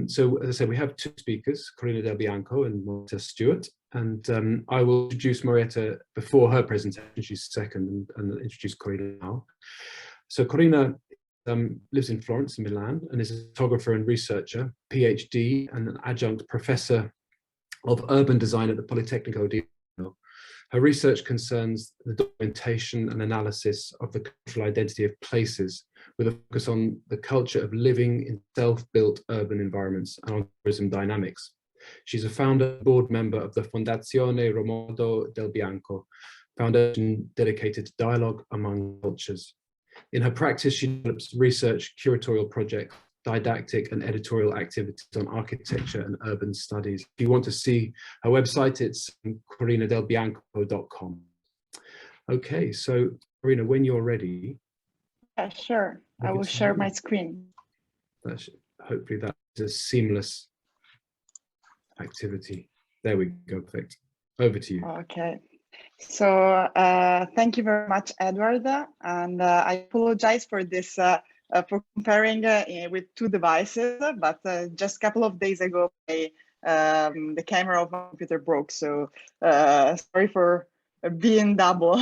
So as I said, we have two speakers, Corinna Del Bianco and Maurietta Stewart, and I will introduce Maurietta before her presentation. She's second, and introduce Corinna now. So Corinna lives in Florence, in Milan, and is a photographer and researcher, PhD, and an adjunct professor of urban design at the Politecnico di Milano. Her research concerns the documentation and analysis of the cultural identity of places, with a focus on the culture of living in self-built urban environments and on tourism dynamics. She's a founder and board member of the Fondazione Romualdo Del Bianco, foundation dedicated to dialogue among cultures. In her practice, she develops research, curatorial projects, didactic and editorial activities on architecture and urban studies. If you want to see her website, it's corinadelbianco.com. Okay, so Corinna, when you're ready. Yeah, sure. I will share my screen. Hopefully that's a seamless activity. There we go, perfect. Over to you. Okay. So thank you very much, Edward. And I apologize for this, for comparing with two devices, but just a couple of days ago, the camera of my computer broke. So sorry for being double.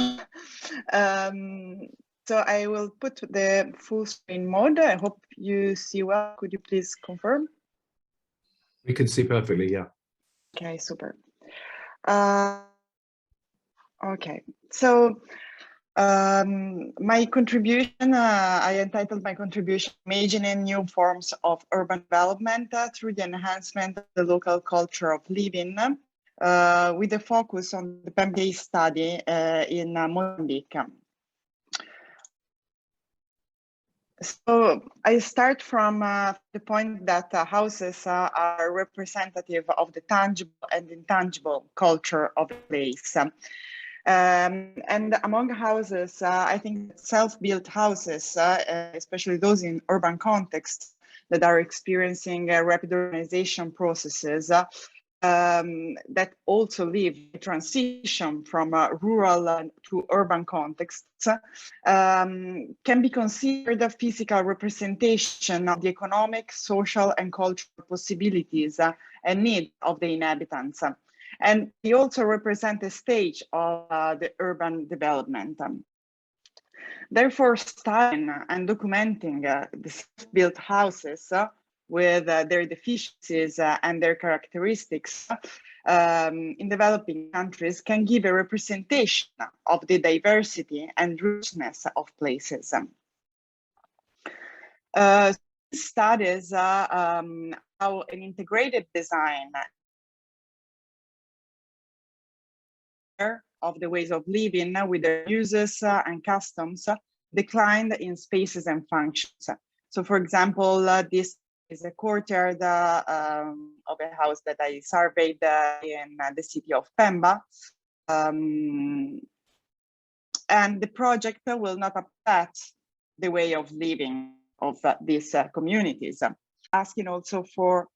So I will put the full screen mode. I hope you see well. Could you please confirm? We can see perfectly, yeah. Okay, super. Okay, so my contribution, I entitled my contribution, Imagining New Forms of Urban Development through the Enhancement of the Local Culture of Living, with a focus on the Pemba study in Mozambique. So I start from the point that houses are representative of the tangible and intangible culture of a place. And among houses, I think self-built houses, especially those in urban contexts that are experiencing rapid urbanization processes, that also live a transition from rural to urban contexts, can be considered a physical representation of the economic, social, and cultural possibilities and needs of the inhabitants. And they also represent a stage of the urban development. Therefore, studying and documenting the self-built houses with their deficiencies and their characteristics in developing countries can give a representation of the diversity and richness of places. Studies how an integrated design of the ways of living with their uses and customs declined in spaces and functions. So, for example, this is a courtyard of a house that I surveyed in the city of Pemba. And the project will not upset the way of living of these communities. Asking also for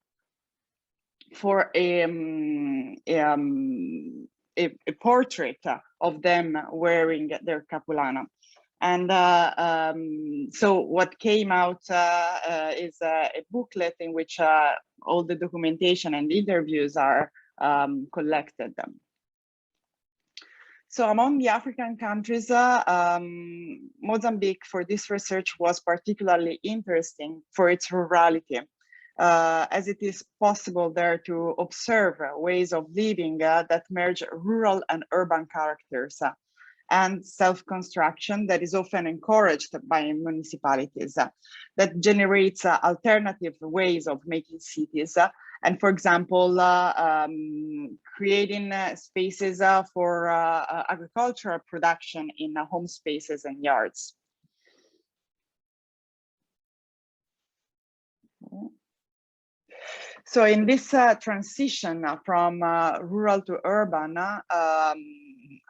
a portrait of them wearing their capulana. And so what came out is a booklet in which all the documentation and interviews are collected. So among the African countries, Mozambique for this research was particularly interesting for its rurality, as it is possible there to observe ways of living that merge rural and urban characters and self-construction that is often encouraged by municipalities that generates alternative ways of making cities. And for example, creating spaces for agricultural production in home spaces and yards. So in this transition from rural to urban,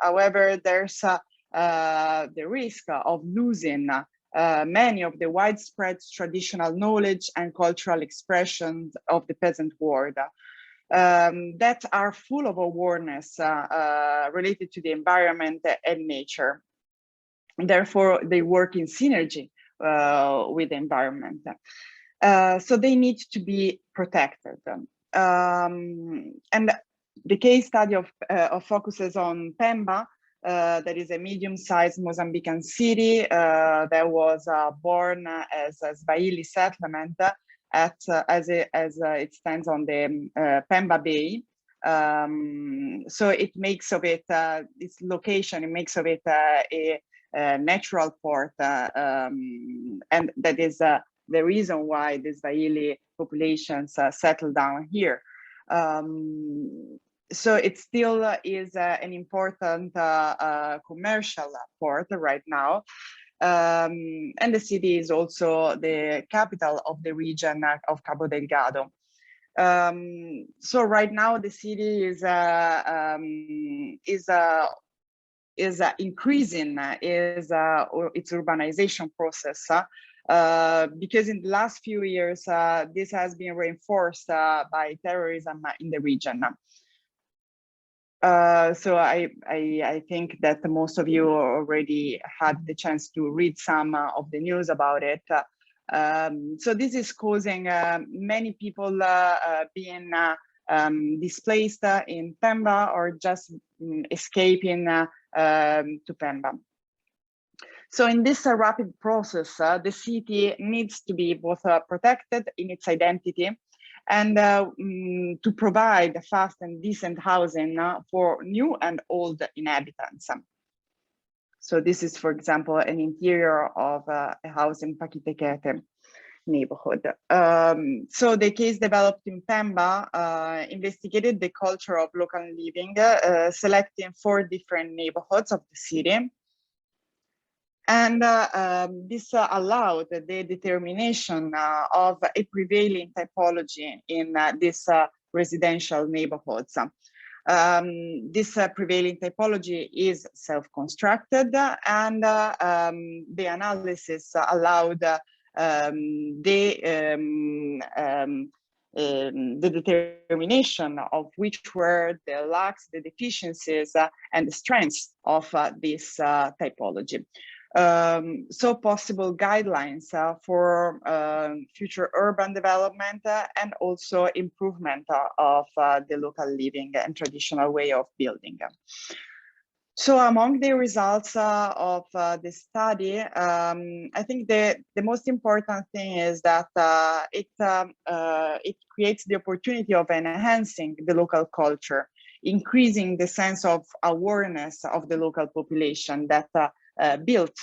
however, there's the risk of losing many of the widespread traditional knowledge and cultural expressions of the peasant world that are full of awareness related to the environment and nature. Therefore, they work in synergy with the environment. So they need to be protected. And the case study of focuses on Pemba, that is a medium-sized Mozambican city that was born as a Swahili settlement as it stands on the Pemba Bay. So it makes of it, its location, it makes of it a natural port, and that is the reason why the Swahili populations settle down here. So it still is an important commercial port right now. And the city is also the capital of the region of Cabo Delgado. So right now the city is increasing its urbanization process, because in the last few years this has been reinforced by terrorism in the region. So I think that most of you already had the chance to read some of the news about it. So this is causing many people being displaced in Pemba or just escaping to Pemba. So in this rapid process, the city needs to be both protected in its identity and to provide fast and decent housing for new and old inhabitants. So this is, for example, an interior of a house in Paquitekete neighborhood. So the case developed in Pemba investigated the culture of local living, selecting 4 different neighborhoods of the city. And this allowed the determination of a prevailing typology in these residential neighborhoods. This prevailing typology is self-constructed, and the analysis allowed the determination of which were the lacks, the deficiencies, and the strengths of this typology. So possible guidelines for future urban development and also improvement of the local living and traditional way of building. So among the results of the study, I think the most important thing is that it creates the opportunity of enhancing the local culture, increasing the sense of awareness of the local population that built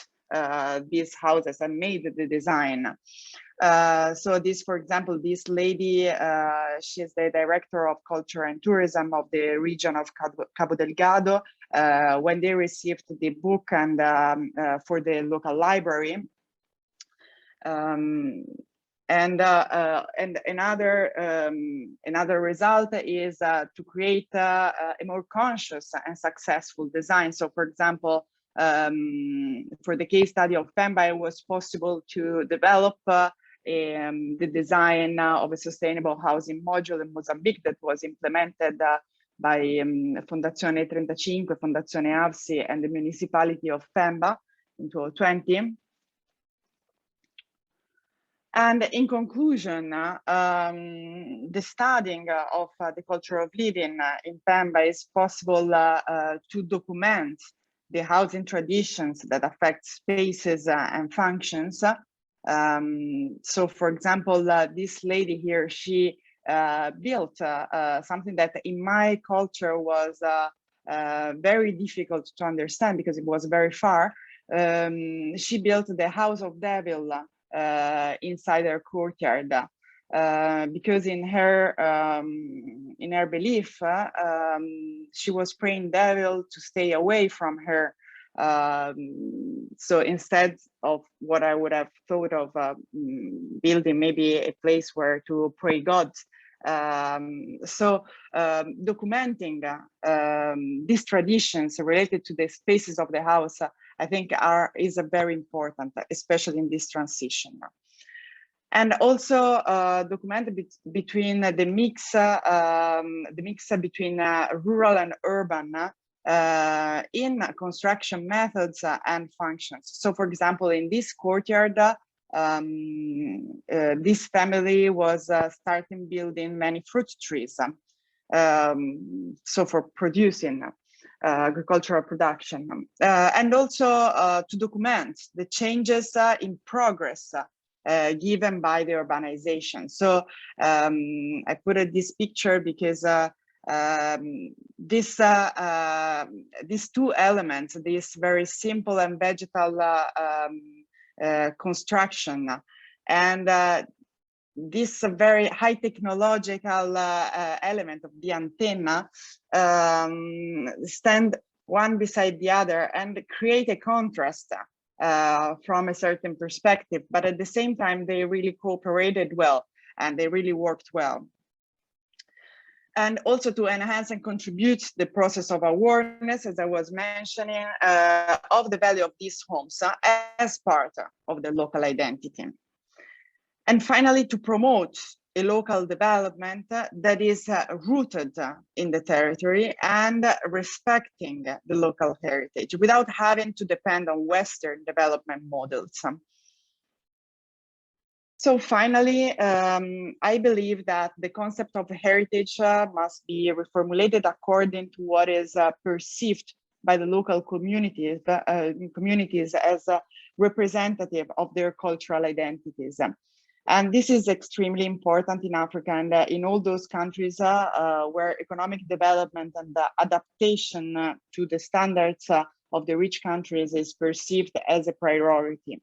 these houses and made the design. So this, for example, this lady, she is the director of culture and tourism of the region of Cabo Delgado. When they received the book and for the local library, and another result is to create a more conscious and successful design. So, for example, for the case study of Pemba, it was possible to develop the design of a sustainable housing module in Mozambique that was implemented by Fondazione 35, Fondazione AVSI, and the municipality of Pemba in 2020. And in conclusion, the studying of the culture of living in Pemba is possible to document the housing traditions that affect spaces and functions. So, for example, this lady here, she built something that in my culture was very difficult to understand because it was very far. She built the House of Devil inside her courtyard because in her belief she was praying devil to stay away from her. So instead of what I would have thought of building maybe a place where to pray God, so documenting these traditions related to the spaces of the house, I think is very important, especially in this transition. And also document between the mix between rural and urban in construction methods and functions. So, for example, in this courtyard, this family was starting building many fruit trees, so for producing agricultural production, and also to document the changes in progress given by the urbanization. So I put this picture because these two elements, this very simple and vegetal construction, and this very high technological element of the antenna stand one beside the other and create a contrast from a certain perspective, but at the same time they really cooperated well and they really worked well. And also to enhance and contribute the process of awareness, as I was mentioning, of the value of these homes as part of the local identity. And finally, to promote a local development that is rooted in the territory and respecting the local heritage without having to depend on Western development models. So finally, I believe that the concept of heritage must be reformulated according to what is perceived by the local communities as representative of their cultural identities. And this is extremely important in Africa and in all those countries where economic development and the adaptation to the standards of the rich countries is perceived as a priority.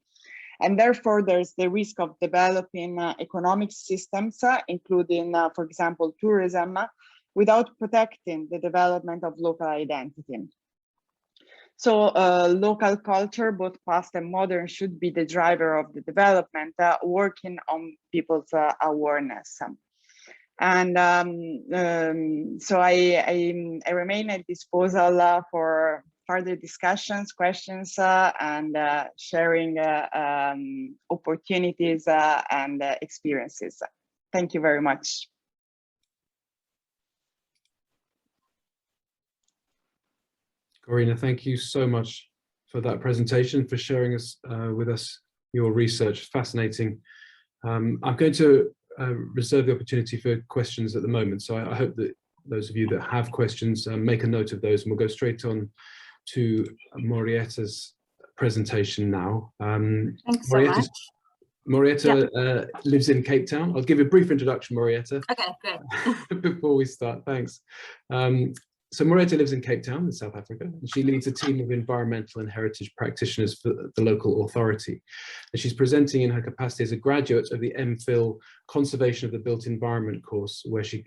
And therefore, there's the risk of developing economic systems, including, for example, tourism, without protecting the development of local identity. So local culture, both past and modern, should be the driver of the development, working on people's awareness. And so I remain at disposal for further discussions, questions, and sharing opportunities and experiences. Thank you very much. Corinna, thank you so much for that presentation, for sharing with us your research. Fascinating. I'm going to reserve the opportunity for questions at the moment, so I hope that those of you that have questions make a note of those, and we'll go straight on to Maurietta's presentation now. Thanks so much. Maurietta lives in Cape Town. I'll give a brief introduction, Maurietta. Okay, great. Before we start, thanks. So Maurietta lives in Cape Town in South Africa, and she leads a team of environmental and heritage practitioners for the local authority. And she's presenting in her capacity as a graduate of the MPhil Conservation of the Built Environment course, where she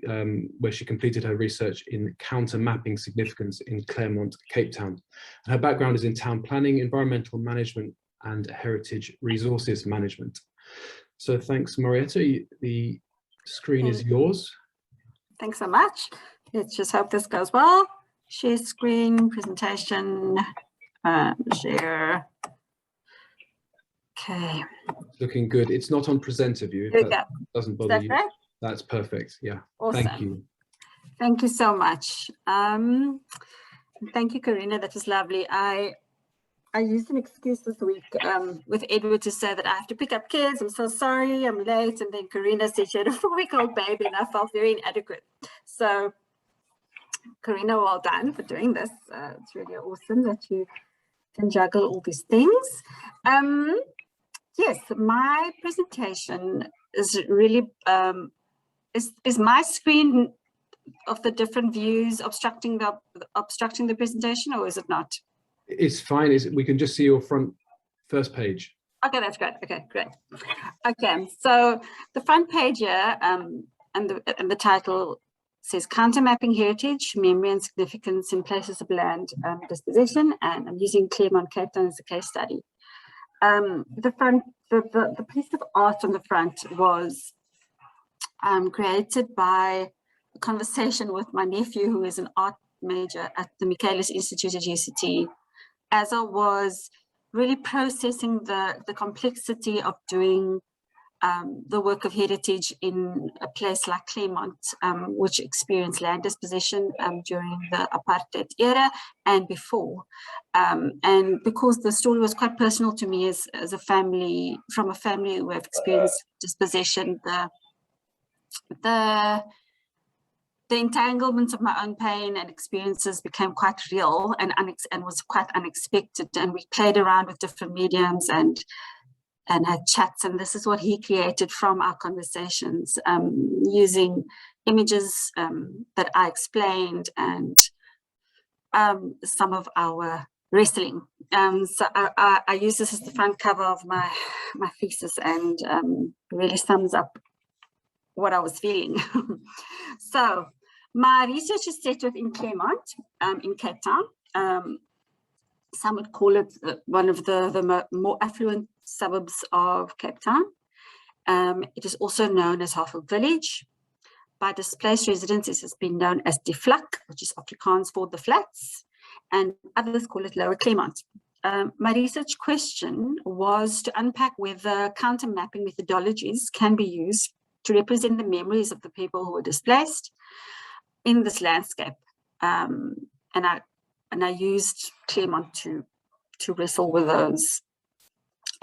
completed her research in counter mapping significance in Claremont, Cape Town. And her background is in town planning, environmental management, and heritage resources management. So thanks, Maurietta. The screen is yours. Thanks so much. Let's just hope this goes well. Share screen, presentation, share. Okay. It's looking good. It's not on presenter view. That doesn't bother you. Correct? That's perfect. Yeah. Awesome. Thank you. Thank you so much. Thank you, Corinna. That was lovely. I used an excuse this week with Edward to say that I have to pick up kids. I'm so sorry, I'm late. And then Corinna said she had a 4-week-old baby, and I felt very inadequate. So Corinna, well done for doing this. It's really awesome that you can juggle all these things. Yes, my presentation is really, is my screen of the different views obstructing the presentation, or is it not? It's fine. We can just see your first page. Okay, that's great. Okay, great. Okay, so the front page here and the title says Counter Mapping Heritage, Memory and Significance in Places of Land Dispossession, and I'm using Claremont, Cape Town as a case study. The piece of art on the front was created by a conversation with my nephew, who is an art major at the Michaelis Institute at UCT, as I was really processing the complexity of doing the work of heritage in a place like Claremont, which experienced land dispossession during the apartheid era and before. And because the story was quite personal to me as a family, from a family who have experienced dispossession, the entanglements of my own pain and experiences became quite real and was quite unexpected. And we played around with different mediums and had chats, and this is what he created from our conversations, using images that I explained and some of our wrestling. So I use this as the front cover of my thesis, and really sums up what I was feeling. So my research is set within Claremont in Cape Town. Some would call it one of the more affluent suburbs of Cape Town. It is also known as Hartfield Village. By displaced residents, it has been known as Die Vlak, which is Afrikaans for the flats, and others call it Lower Claremont. My research question was to unpack whether counter mapping methodologies can be used to represent the memories of the people who were displaced in this landscape. And I used Claremont to wrestle with those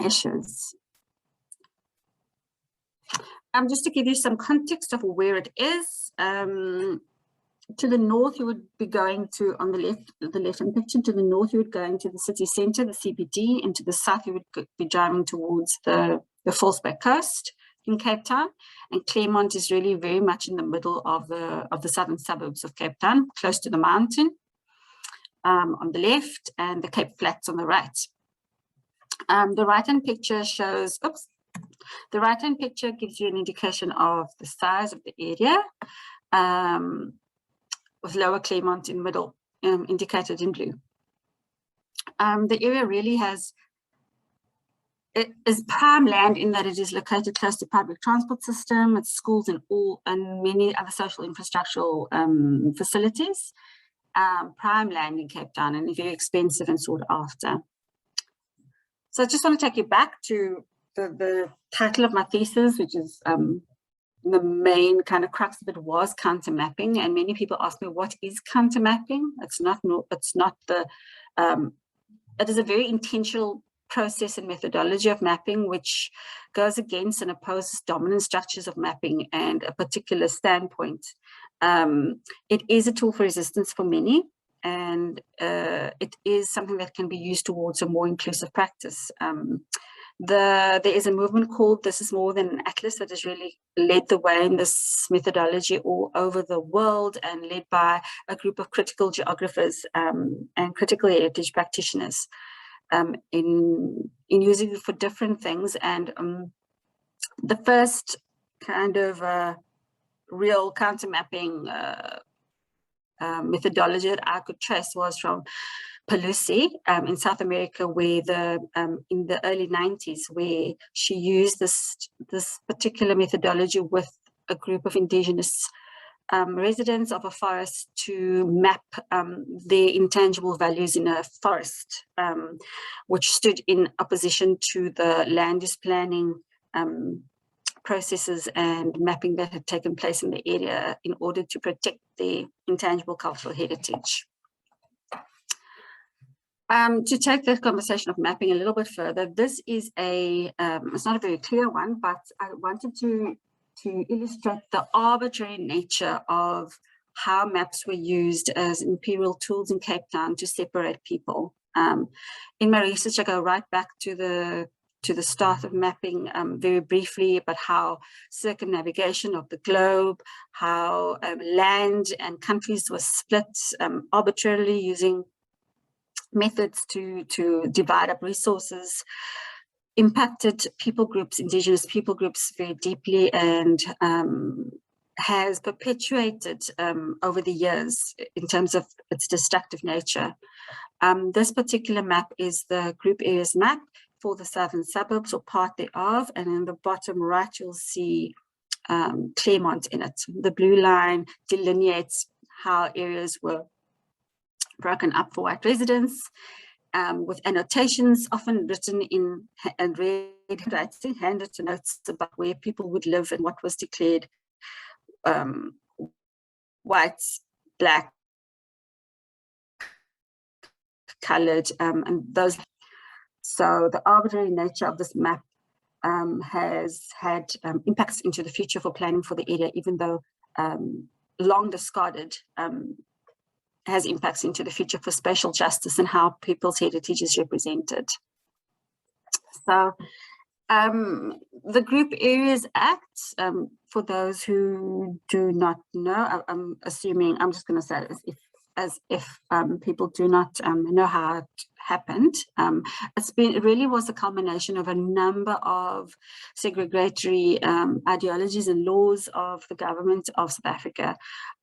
issues. Just to give you some context of where it is, to the north you would be going to, on the left-hand picture, to the north you would go into the city centre, the CBD, and to the south you would be driving towards the False-Bay coast in Cape Town. And Claremont is really very much in the middle of the southern suburbs of Cape Town, close to the mountain on the left, and the Cape Flats on the right. The right-hand picture shows, the right-hand picture gives you an indication of the size of the area, with Lower Claremont in middle, indicated in blue. The area really it is prime land in that it is located close to public transport system, it's schools and many other social infrastructural facilities. Prime land in Cape Town, and very expensive and sought after. So I just want to take you back to the title of my thesis, which is the main kind of crux of it was counter mapping. And many people ask me, what is counter mapping? It is a very intentional process and methodology of mapping, which goes against and opposes dominant structures of mapping and a particular standpoint. It is a tool for resistance for many, and it is something that can be used towards a more inclusive practice. There is a movement called This Is More Than an Atlas that has really led the way in this methodology all over the world, and led by a group of critical geographers and critical heritage practitioners in using it for different things. And the first kind of real counter mapping methodology that I could trace was from Pelusi in South America, where in the early 90s, where she used this particular methodology with a group of indigenous residents of a forest to map their intangible values in a forest, which stood in opposition to the land use planning processes and mapping that had taken place in the area in order to protect the intangible cultural heritage. To take the conversation of mapping a little bit further, this is it's not a very clear one, but I wanted to illustrate the arbitrary nature of how maps were used as imperial tools in Cape Town to separate people. In my research, I go right back to the start of mapping very briefly, about how circumnavigation of the globe, how land and countries were split arbitrarily using methods to divide up resources, impacted people groups, indigenous people groups very deeply, and has perpetuated over the years in terms of its destructive nature. This particular map is the group areas map for the southern suburbs, or part thereof, and in the bottom right you'll see Claremont in it. The blue line delineates how areas were broken up for white residents, with annotations often written in and red writing, handwritten notes about where people would live and what was declared white, black, colored, and those. So the arbitrary nature of this map has had impacts into the future for planning for the area, even though long discarded, has impacts into the future for spatial justice and how people's heritage is represented. So the Group Areas Act, for those who do not know, I'm assuming, I'm just going to say as if people do not know how it happened. It really was a culmination of a number of segregatory ideologies and laws of the government of South Africa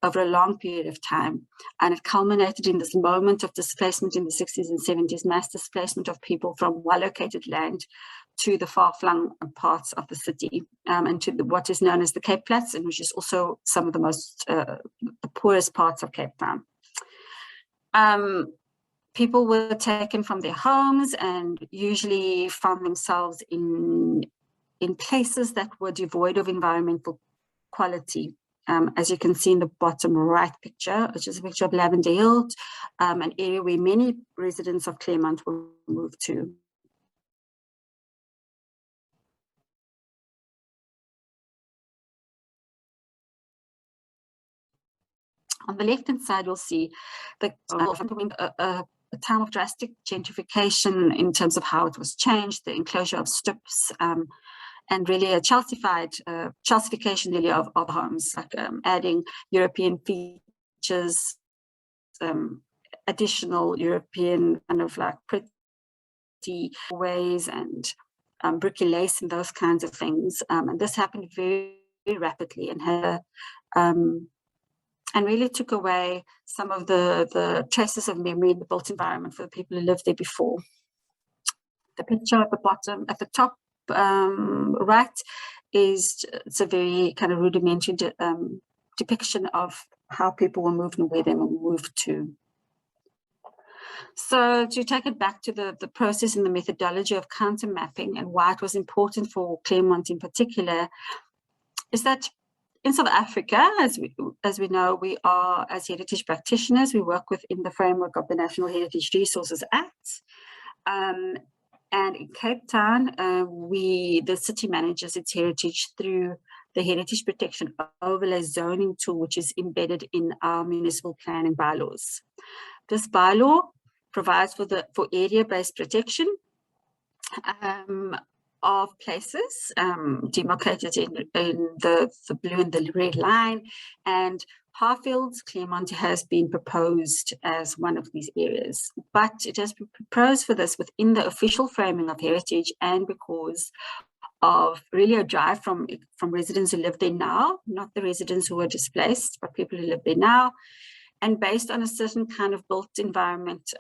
over a long period of time. And it culminated in this moment of displacement in the 60s and 70s, mass displacement of people from well-located land to the far-flung parts of the city, and to what is known as the Cape Flats, and which is also some of the most, the poorest parts of Cape Town. People were taken from their homes and usually found themselves in places that were devoid of environmental quality. As you can see in the bottom right picture, which is a picture of Lavender Hill, an area where many residents of Claremont were moved to. On the left-hand side, we'll see the a time of drastic gentrification in terms of how it was changed, the enclosure of strips, and really a Chelseafication really of homes, like adding European features, additional European kind of like pretty ways and bricky lace and those kinds of things. And this happened very, very rapidly and had and really took away some of the traces of memory in the built environment for the people who lived there before. The picture at the bottom, at the top right, it's a very kind of rudimentary depiction of how people were moved and where they were moved to. So to take it back to the process and the methodology of counter mapping and why it was important for Claremont in particular, is that in South Africa, as we know, we are, as heritage practitioners, we work within the framework of the National Heritage Resources Act. And in Cape Town, the city manages its heritage through the Heritage Protection Overlay Zoning tool, which is embedded in our municipal planning bylaws. This bylaw provides for area-based protection of places demarcated in the blue and the red line, and Harfields, Claremont has been proposed as one of these areas, but it has been proposed for this within the official framing of heritage, and because of really a drive from residents who live there now, not the residents who were displaced, but people who live there now, and based on a certain kind of built environment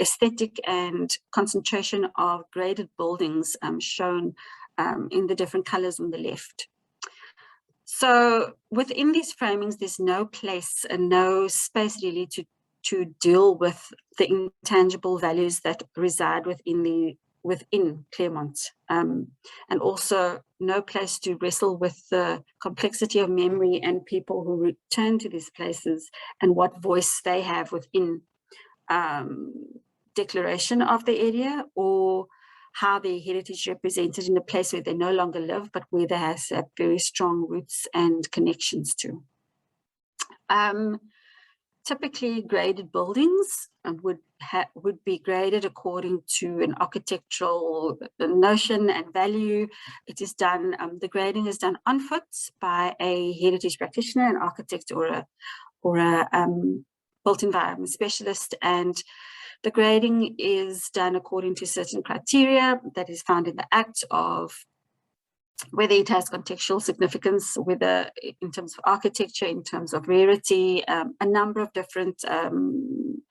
aesthetic and concentration of graded buildings shown in the different colors on the left. So within these framings, there's no place and no space really to deal with the intangible values that reside within Claremont, and also no place to wrestle with the complexity of memory and people who return to these places and what voice they have within declaration of the area, or how their heritage represented in a place where they no longer live, but where they have very strong roots and connections to. Typically, graded buildings would be graded according to an architectural notion and value. It is done, the grading is done on foot by a heritage practitioner, an architect, or a built environment specialist, and the grading is done according to certain criteria that is found in the Act of whether it has contextual significance, whether in terms of architecture, in terms of rarity, a number of different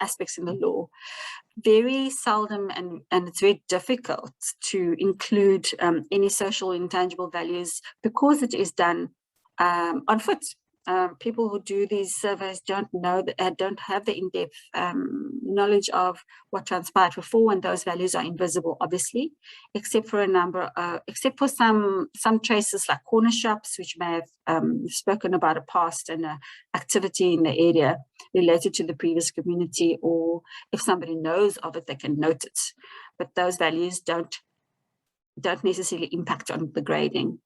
aspects in the law. Very seldom, and it's very difficult to include any social intangible values because it is done on foot. people who do these surveys don't know that, don't have the in-depth knowledge of what transpired before, and those values are invisible, obviously, except for some traces like corner shops, which may have spoken about a past and an activity in the area related to the previous community, or if somebody knows of it, they can note it. But those values don't necessarily impact on the grading.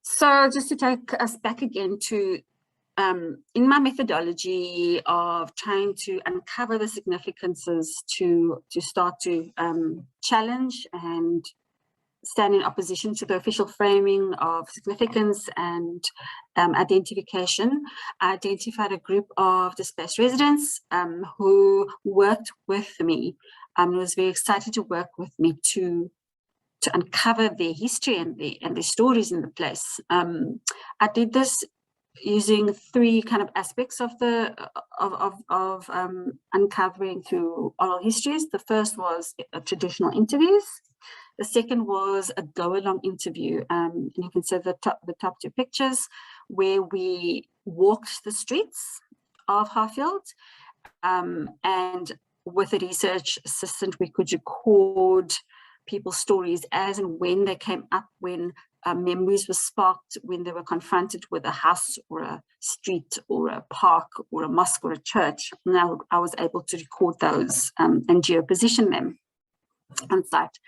So just to take us back again to, in my methodology of trying to uncover the significances to start to challenge and stand in opposition to the official framing of significance and identification, I identified a group of displaced residents who worked with me and was very excited to work with me to uncover their history and their stories in the place. I did this using three kind of aspects of uncovering through oral histories. The first was traditional interviews. The second was a go-along interview, and you can see the top two pictures where we walked the streets of Harfield, and with a research assistant we could record people's stories as and when they came up, when memories were sparked, when they were confronted with a house or a street or a park or a mosque or a church. Now I was able to record those and geoposition them on site.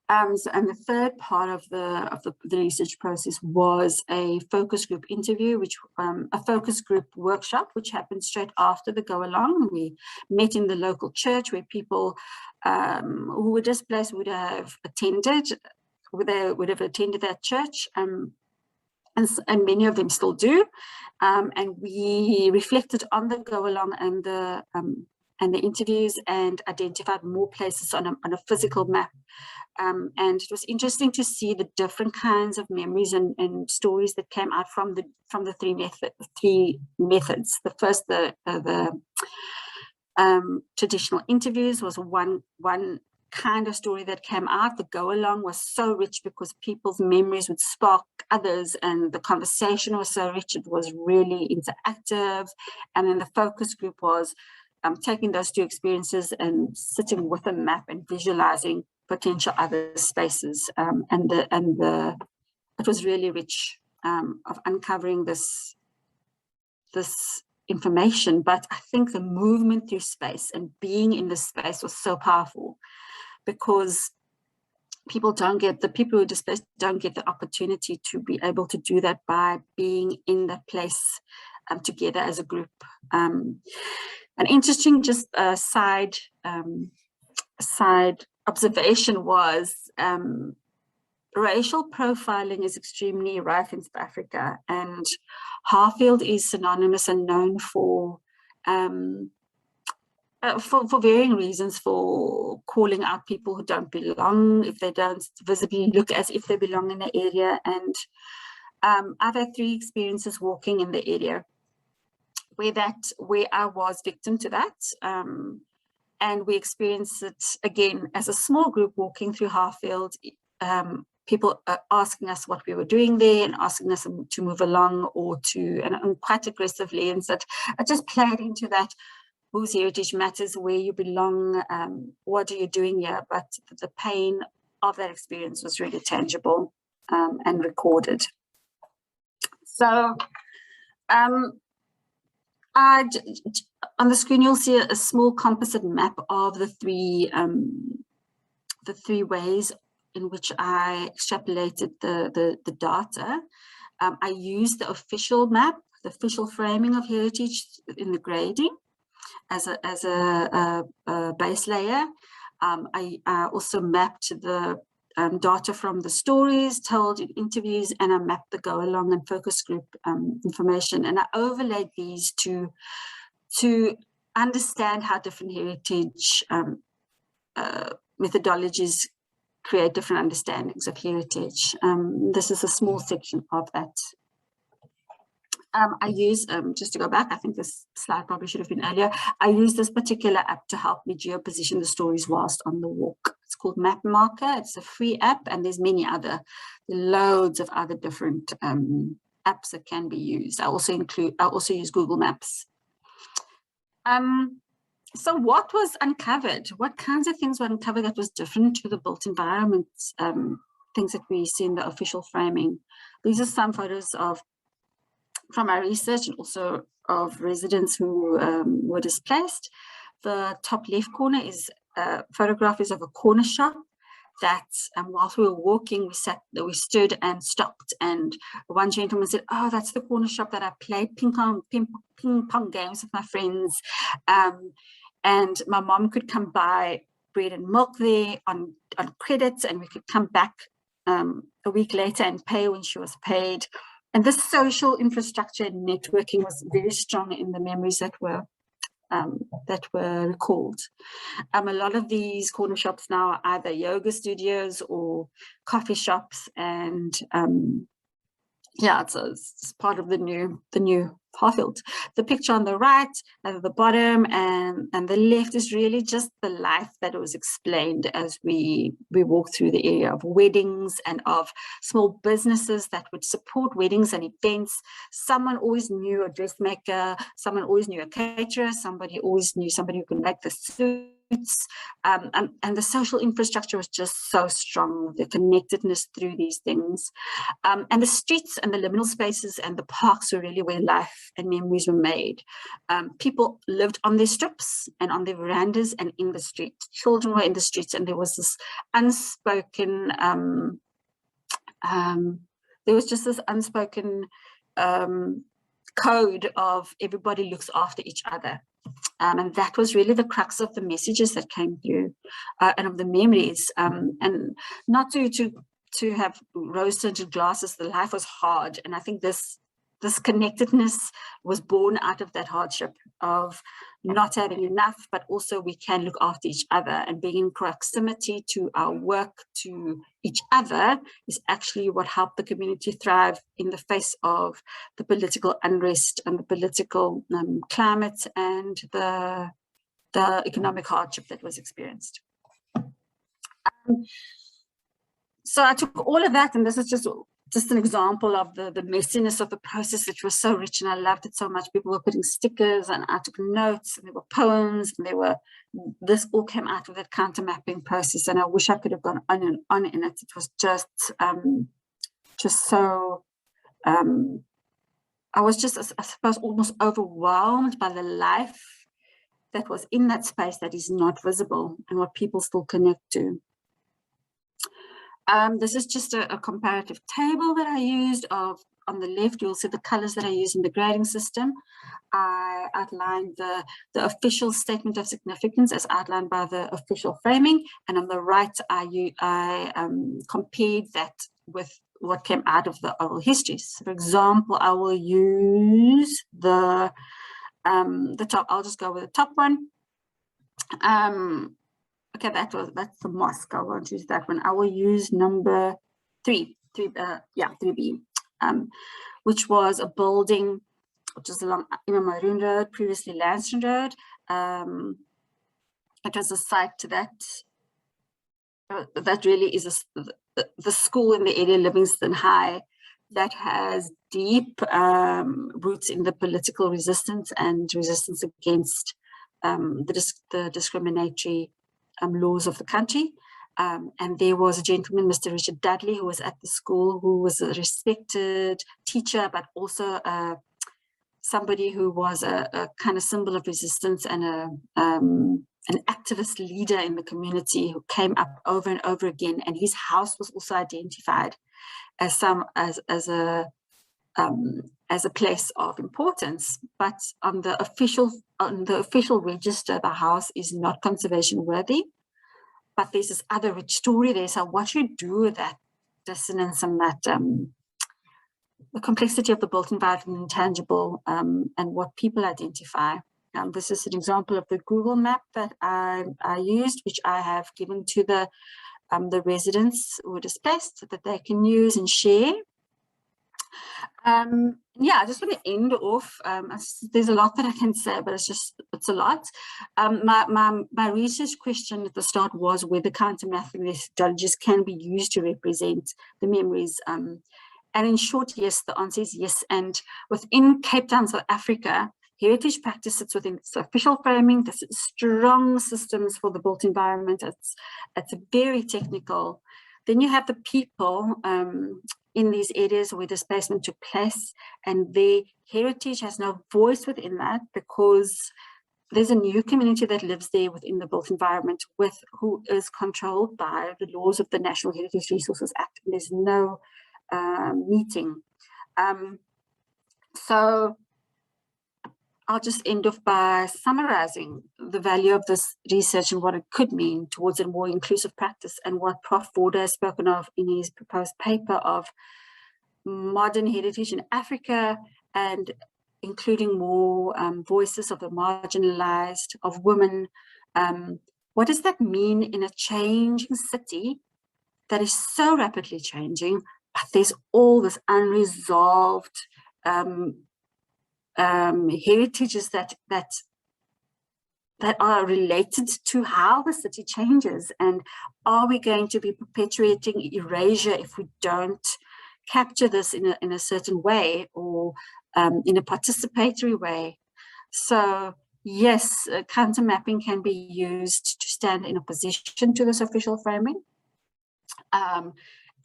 And the third part of the research process was a focus group interview, which a focus group workshop, which happened straight after the go along. We met in the local church where people who were displaced would have attended that church, and many of them still do. And we reflected on the go along and the interviews and identified more places on a physical map. And it was interesting to see the different kinds of memories and stories that came out from the three methods. The first, the traditional interviews was one kind of story that came out. The go along was so rich because people's memories would spark others, and the conversation was so rich. It was really interactive. And then the focus group was taking those two experiences and sitting with a map and visualizing potential other spaces, and it was really rich of uncovering this information. But I think the movement through space and being in this space was so powerful, because people who are displaced don't get the opportunity to be able to do that by being in that place together as a group. An interesting just side observation was racial profiling is extremely rife in South Africa, and Harfield is synonymous and known for varying reasons, for calling out people who don't belong, if they don't visibly look as if they belong in the area. And I've had 3 experiences walking in the area where I was victim to that. And we experienced it again as a small group walking through Harfield, people asking us what we were doing there and asking us to move along or and quite aggressively. And so I just played into that, whose heritage matters, where you belong, what are you doing here? But the pain of that experience was really tangible and recorded. So on the screen, you'll see a small composite map of the three ways in which I extrapolated the data. I used the official map, the official framing of heritage in the grading as a base layer. I also mapped the data from the stories told in interviews, and I mapped the go along and focus group information, and I overlaid these to understand how different heritage methodologies create different understandings of heritage. This is a small section of that. I use, just to go back, I think this slide probably should have been earlier. I use this particular app to help me geoposition the stories whilst on the walk. It's called Map Marker. It's a free app, and there's loads of other different apps that can be used. I also use Google Maps. So what was uncovered? What kinds of things were uncovered that was different to the built environment, things that we see in the official framing? These are some photos from our research and also of residents who were displaced. The top left corner is photograph is of a corner shop that whilst we were walking, we stood and stopped, and one gentleman said, "Oh, that's the corner shop that I played ping pong games with my friends, and my mom could come buy bread and milk there on credit, and we could come back a week later and pay when she was paid." And this social infrastructure and networking was very strong in the memories that were recalled. A lot of these corner shops now are either yoga studios or coffee shops, and yeah, it's part of the new Harfield. The picture on the right, at the bottom, and the left is really just the life that was explained as we walked through the area of weddings and of small businesses that would support weddings and events. Someone always knew a dressmaker, someone always knew a caterer, somebody always knew somebody who could make the suits. And the social infrastructure was just so strong, the connectedness through these things. And the streets and the liminal spaces and the parks were really where life and memories were made. People lived on their strips and on their verandas and in the street. Children were in the streets, and there was this unspoken, code of everybody looks after each other. And that was really the crux of the messages that came through, and of the memories. And not to have rose-tinted glasses, the life was hard. And I think this connectedness was born out of that hardship of not having enough, but also we can look after each other, and being in proximity to our work, to each other, is actually what helped the community thrive in the face of the political unrest and the political climate and the economic hardship that was experienced. So I took all of that, and this is just an example of the messiness of the process, which was so rich, and I loved it so much. People were putting stickers, and I took notes, and there were poems, and this all came out of that counter mapping process, and I wish I could have gone on and on in it. It was just so, I was just, I suppose, almost overwhelmed by the life that was in that space that is not visible, and what people still connect to. This is just a comparative table that I used on the left. You'll see the colors that I use in the grading system. I outlined the official statement of significance as outlined by the official framing. And on the right, I compared that with what came out of the oral histories. For example, I will use the top. I'll just go with the top one. Okay, that's the mosque. I won't use that one. I will use number 3B, which was a building which is along Imam Maroon Road, previously Lansdowne Road. It was a site that really is the school in the area, Livingston High, that has deep roots in the political resistance and resistance against the discriminatory laws of the country. And there was a gentleman, Mr. Richard Dudley, who was at the school, who was a respected teacher, but also somebody who was a kind of symbol of resistance and an activist leader in the community who came up over and over again. And his house was also identified as a place of importance. But on the official register, the house is not conservation worthy. But there's this other rich story there. So what you do with that dissonance and that the complexity of the built environment, intangible, and what people identify. This is an example of the Google map that I used, which I have given to the residents who were displaced so that they can use and share. Yeah, I just want to end off. There's a lot that I can say, but it's a lot. My research question at the start was whether counter-mapping methodologies can be used to represent the memories. And in short, yes, the answer is yes. And within Cape Town, South Africa, heritage practice sits within its official framing. There's strong systems for the built environment. It's very technical. Then you have the people in these areas where displacement took place, and their heritage has no voice within that because there's a new community that lives there within the built environment who is controlled by the laws of the National Heritage Resources Act. And there's no meeting. So I'll just end off by summarizing the value of this research and what it could mean towards a more inclusive practice, and what Prof. Vorder has spoken of in his proposed paper of modern heritage in Africa, and including more voices of the marginalized, of women. What does that mean in a changing city that is so rapidly changing, but there's all this unresolved heritages that are related to how the city changes? And are we going to be perpetuating erasure if we don't capture this in a certain way, or in a participatory way? So yes, counter mapping can be used to stand in opposition to this official framing,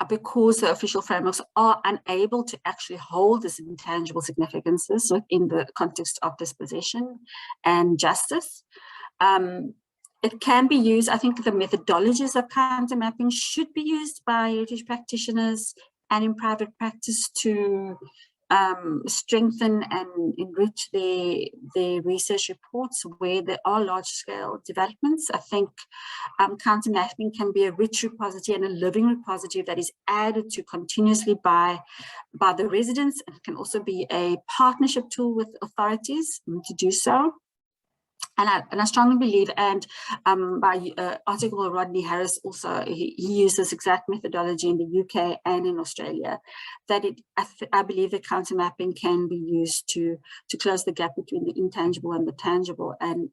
because the official frameworks are unable to actually hold this intangible significances in the context of dispossession and justice. It can be used, I think the methodologies of counter mapping should be used by heritage practitioners and in private practice to strengthen and enrich their research reports where there are large-scale developments. I think counter mapping can be a rich repository and a living repository that is added to continuously by the residents, and can also be a partnership tool with authorities to do so. And I strongly believe, and by article Rodney Harris also, he used this exact methodology in the UK and in Australia, that I believe that counter mapping can be used to close the gap between the intangible and the tangible, and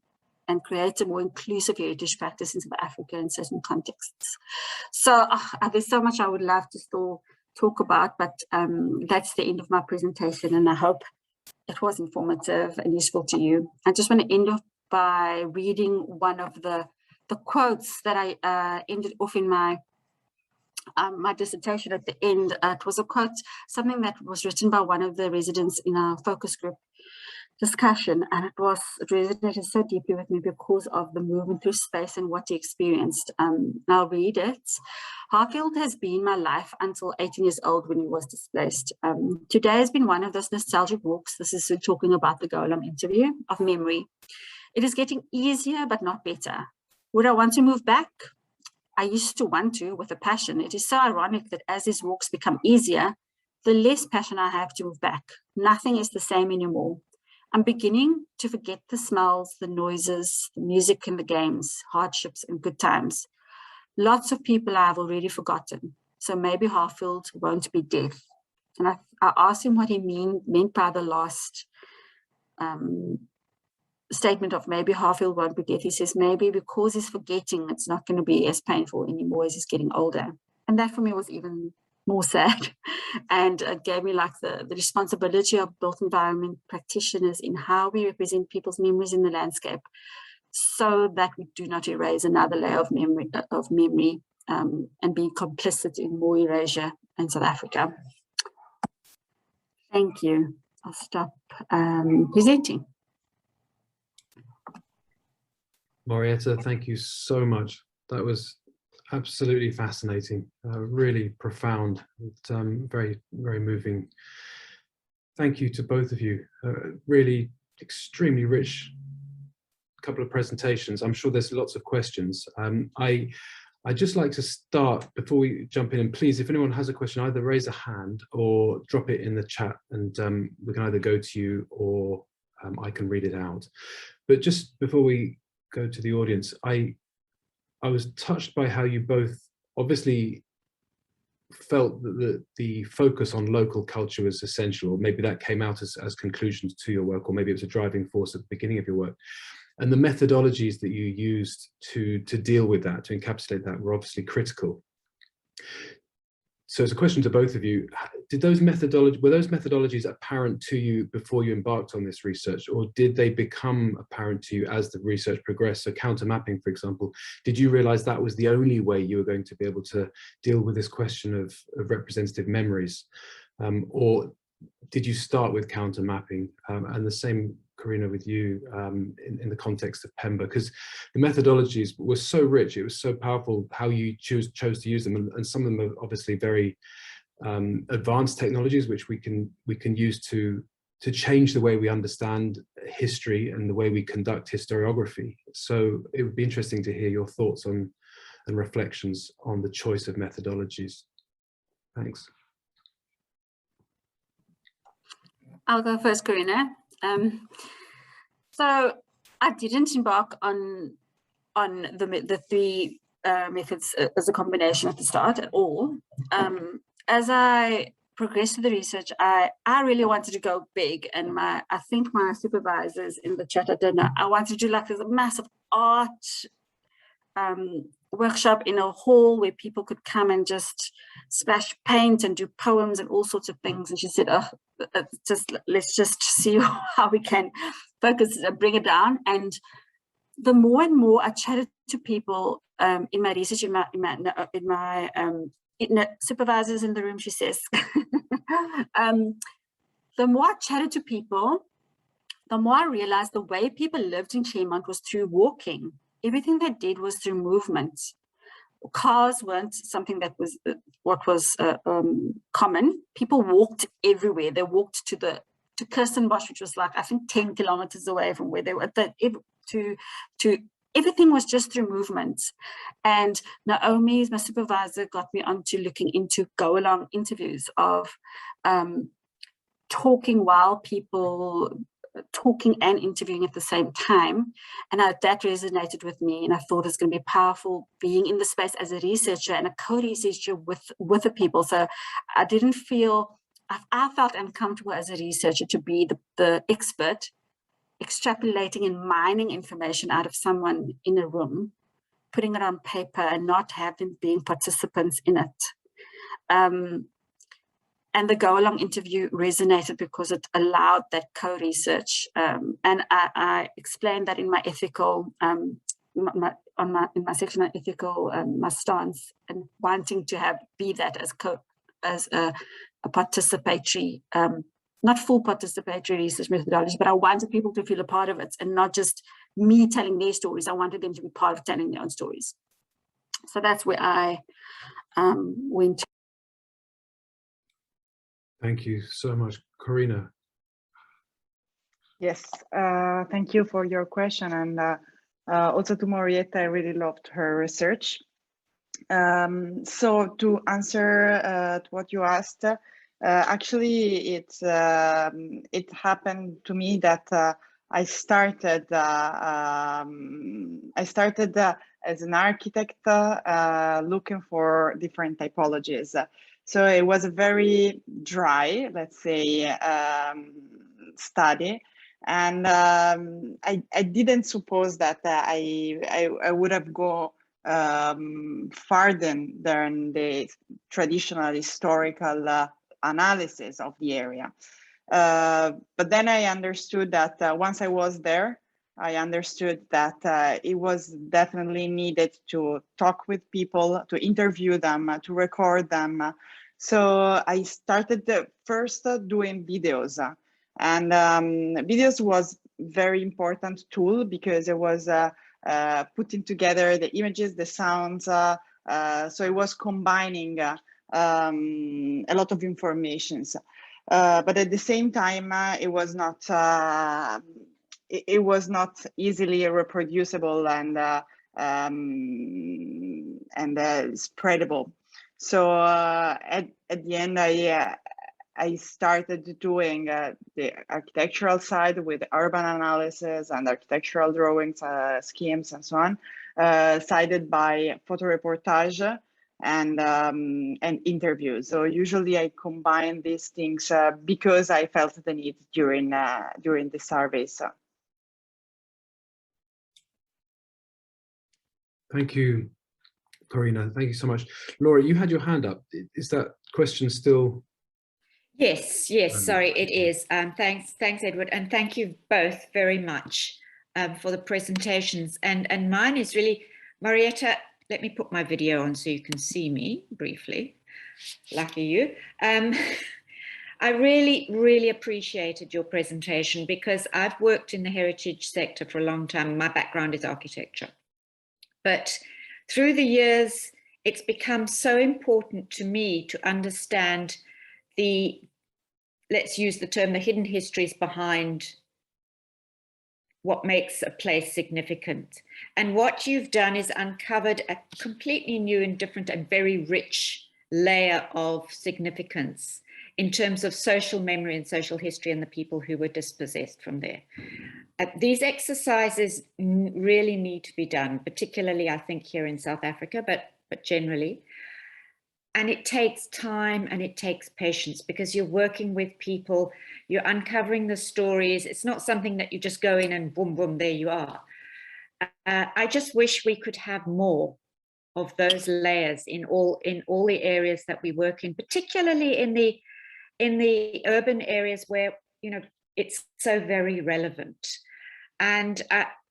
create a more inclusive heritage practice in South Africa in certain contexts. So there's so much I would love to still talk about, but that's the end of my presentation, and I hope it was informative and useful to you. I just want to end off by reading one of the quotes that I ended off in my my dissertation at the end. It was a quote, something that was written by one of the residents in our focus group discussion, and it resonated so deeply with me because of the movement through space and what he experienced. I'll read it. Harfield has been my life until 18 years old when he was displaced. Today has been one of those nostalgic walks. This is talking about the Golem interview, of memory. It is getting easier, but not better. Would I want to move back? I used to want to with a passion. It is so ironic that as these walks become easier, the less passion I have to move back. Nothing is the same anymore. I'm beginning to forget the smells, the noises, the music and the games, hardships and good times. Lots of people I have already forgotten. So maybe Harfield won't be deaf. And I asked him what he meant by the last statement of maybe Harfield won't be deaf. He says maybe because he's forgetting, it's not going to be as painful anymore as he's getting older. And that for me was even more sad, and it gave me like the responsibility of built environment practitioners in how we represent people's memories in the landscape, so that we do not erase another layer of memory and be complicit in more erasure in South Africa. Thank you. I'll stop presenting. Maurietta, thank you so much. That was absolutely fascinating, really profound, and, very, very moving. Thank you to both of you. Really extremely rich couple of presentations. I'm sure there's lots of questions. I'd just like to start before we jump in, and please, if anyone has a question, either raise a hand or drop it in the chat, and we can either go to you or I can read it out. But just before we go to the audience, I was touched by how you both obviously felt that the focus on local culture was essential, or maybe that came out as conclusions to your work, or maybe it was a driving force at the beginning of your work. And the methodologies that you used to deal with that, to encapsulate that, were obviously critical. So it's a question to both of you. Were those methodologies apparent to you before you embarked on this research, or did they become apparent to you as the research progressed? So counter mapping, for example, did you realize that was the only way you were going to be able to deal with this question of representative memories? Or did you start with counter mapping? And the same, Corinna, with you in the context of Pemba, because the methodologies were so rich, it was so powerful how you chose to use them, and some of them are obviously very advanced technologies which we can use to change the way we understand history and the way we conduct historiography. So it would be interesting to hear your thoughts on and reflections on the choice of methodologies. Thanks. I'll go first, Corinna. So I didn't embark on the three methods as a combination at the start at all. As I progressed through the research, I really wanted to go big, and I think my supervisors in the chat, I don't know, I wanted to do like this massive art workshop in a hall where people could come and just splash paint and do poems and all sorts of things. And she said, oh, let's just see how we can focus, bring it down. And the more and more I chatted to people in my research, in supervisors in the room, she says, the more I chatted to people, the more I realized the way people lived in Claremont was through walking. Everything they did was through movement. Cars weren't something that was common. People walked everywhere. They walked to Kirstenbosch, which was like, I think 10 kilometers away from where they were. Everything was just through movement. And Naomi, my supervisor, got me onto looking into go-along interviews of talking while people talking and interviewing at the same time, and that resonated with me, and I thought it's going to be powerful being in the space as a researcher and a co-researcher with the people. So I didn't feel, I felt uncomfortable as a researcher to be the expert extrapolating and mining information out of someone in a room, putting it on paper and not have them being participants in it. And the go-along interview resonated because it allowed that co-research. And I explained that in my ethical, in my section on ethical, my stance, and wanting to be that as a participatory, not full participatory research methodology, but I wanted people to feel a part of it and not just me telling their stories. I wanted them to be part of telling their own stories. So that's where I went to. Thank you so much, Corinna. Yes, thank you for your question, and also to Maurietta, I really loved her research. So to answer to what you asked, actually it happened to me that I started as an architect looking for different typologies. So it was a very dry, let's say, study, and I didn't suppose that I would have gone farther than the traditional historical analysis of the area. But then I understood that once I was there, I understood that it was definitely needed to talk with people, to interview them, to record them. So I started first doing videos, and videos was very important tool because it was putting together the images, the sounds. So it was combining a lot of informations, but at the same time, it was not easily reproducible and spreadable. So at the end, I started doing the architectural side with urban analysis and architectural drawings, schemes, and so on, sided by photo reportage and interviews. So usually I combine these things because I felt the need during the survey. So. Thank you, Corinna. Thank you so much. Laura, you had your hand up. Is that question still? Yes, sorry, it is. Thanks, Edward, and thank you both very much for the presentations. And mine is really, Maurietta, let me put my video on so you can see me briefly. Lucky you. I really appreciated your presentation because I've worked in the heritage sector for a long time. My background is architecture. But through the years, it's become so important to me to understand the, let's use the term, the hidden histories behind what makes a place significant. And what you've done is uncovered a completely new and different and very rich layer of significance in terms of social memory and social history and the people who were dispossessed from there. These exercises really need to be done, particularly I think here in South Africa, but generally. And it takes time and it takes patience because you're working with people, you're uncovering the stories. It's not something that you just go in and boom, boom, there you are. I just wish we could have more of those layers in all the areas that we work in, particularly in the urban areas where, you know, it's so very relevant. And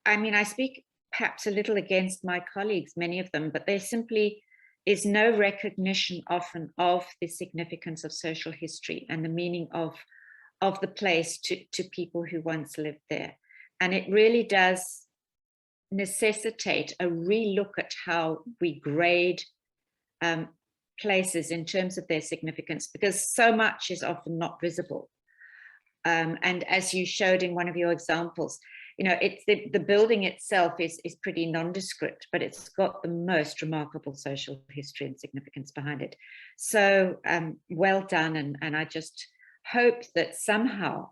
I mean, I speak perhaps a little against my colleagues, many of them, but there simply is no recognition often of the significance of social history and the meaning of the place to people who once lived there. And it really does necessitate a relook at how we grade places in terms of their significance, because so much is often not visible. And as you showed in one of your examples, you know, it's the building itself is pretty nondescript, but it's got the most remarkable social history and significance behind it. So well done. And I just hope that somehow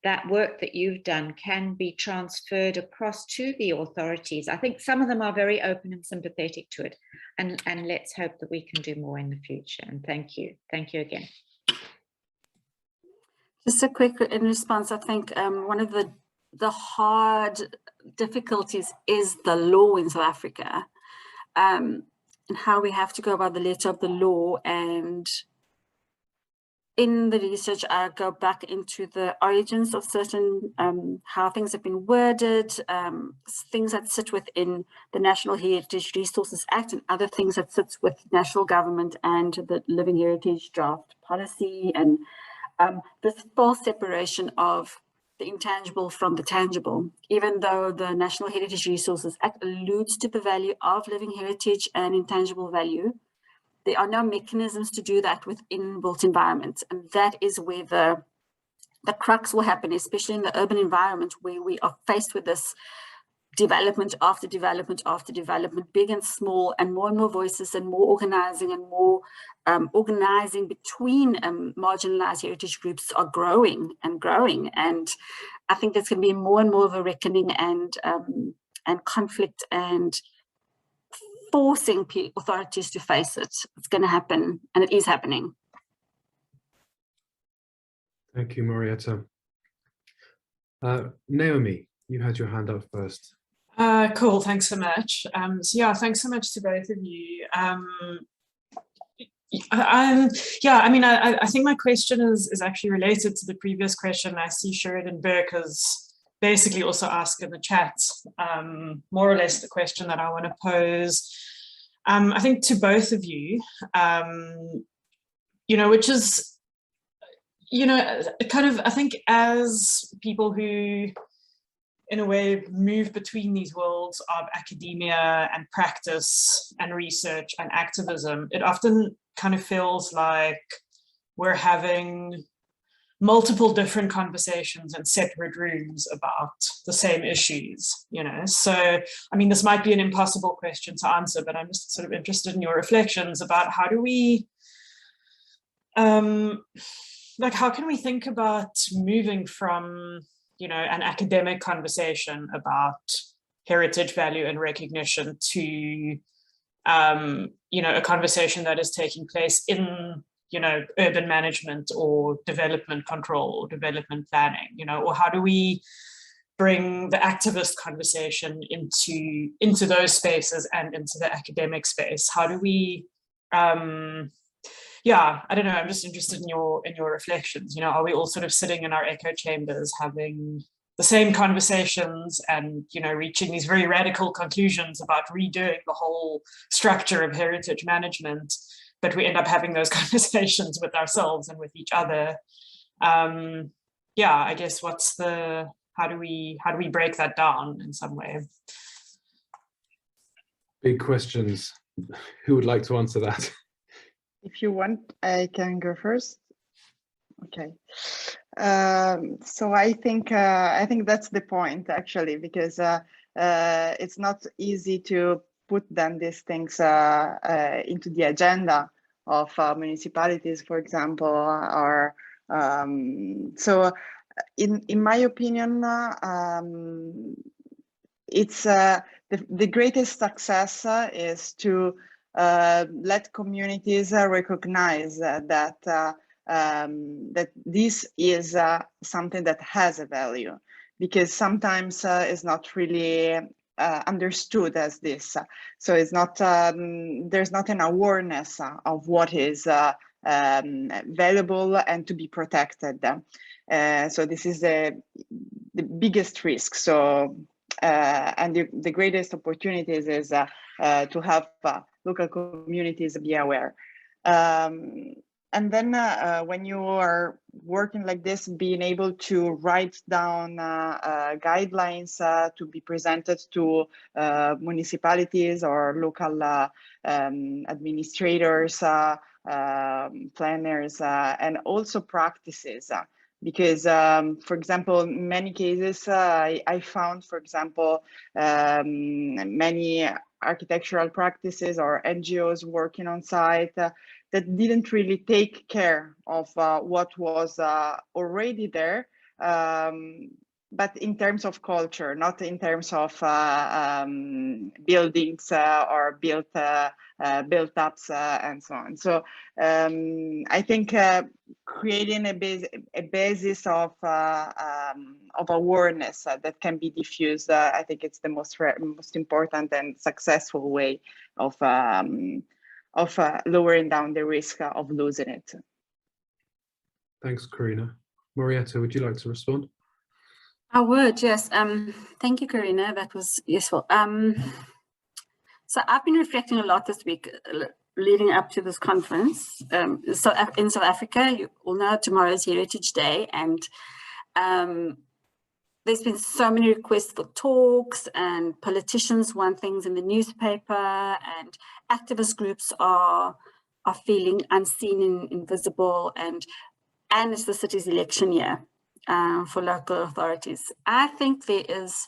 that work that you've done can be transferred across to the authorities. I think some of them are very open and sympathetic to it. And let's hope that we can do more in the future. And thank you. Thank you again. Just a quick in response, I think one of the hard difficulties is the law in South Africa, and how we have to go about the letter of the law. And in the research, I go back into the origins of certain, how things have been worded, things that sit within the National Heritage Resources Act and other things that sits with national government and the Living Heritage Draft Policy, and this false separation of the intangible from the tangible, even though the National Heritage Resources Act alludes to the value of living heritage and intangible value, there are no mechanisms to do that within built environments. And that is where the crux will happen, especially in the urban environment where we are faced with this development after development after development, big and small, and more voices and more organizing and more organizing between marginalized heritage groups are growing and growing. And I think there's going to be more and more of a reckoning and conflict and forcing authorities to face it. It's going to happen, and it is happening. Thank you, Maurietta. Naomi, you had your hand up first. Cool, thanks so much. So yeah, thanks so much to both of you. Yeah, I mean, I think my question is actually related to the previous question. I see Sheridan Burke has basically also asked in the chat, more or less the question that I want to pose, I think to both of you, you know, which is, you know, kind of, I think as people who, in a way, move between these worlds of academia and practice and research and activism, it often kind of feels like we're having multiple different conversations in separate rooms about the same issues, you know. So, I mean, this might be an impossible question to answer, but I'm just sort of interested in your reflections about how do we, like, how can we think about moving from, you know, an academic conversation about heritage value and recognition to you know, a conversation that is taking place in, you know, urban management or development control or development planning, you know, or how do we bring the activist conversation into those spaces and into the academic space? How do we, yeah, I don't know, I'm just interested in your reflections. You know, are we all sort of sitting in our echo chambers having the same conversations and, you know, reaching these very radical conclusions about redoing the whole structure of heritage management, but we end up having those conversations with ourselves and with each other? Yeah, I guess how do we break that down in some way? Big questions. Who would like to answer that? If you want, I can go first. Okay. So I think that's the point, actually, because it's not easy to put then these things into the agenda of municipalities, for example, or so. In my opinion, it's the greatest success is to let communities recognize that that this is something that has a value, because sometimes it's not really understood as this. So it's not there's not an awareness of what is valuable and to be protected. So this is the biggest risk. So and the greatest opportunities is to have local communities be aware. And then when you are working like this, being able to write down guidelines to be presented to municipalities or local administrators, planners, and also practices. Because, for example, in many cases, I found, for example, many architectural practices or NGOs working on site that didn't really take care of what was already there, but in terms of culture, not in terms of buildings or built-ups and so on. So I think creating a basis of awareness that can be diffused, I think it's the most important and successful way of lowering down the risk of losing it. Thanks, Corinna. Maurietta, would you like to respond? I would, yes. Thank you, Corinna. That was useful. So I've been reflecting a lot this week leading up to this conference. So in South Africa, you all know tomorrow is Heritage Day, and there's been so many requests for talks, and politicians want things in the newspaper, and activist groups are feeling unseen and invisible, and it's the city's election year for local authorities. I think there is,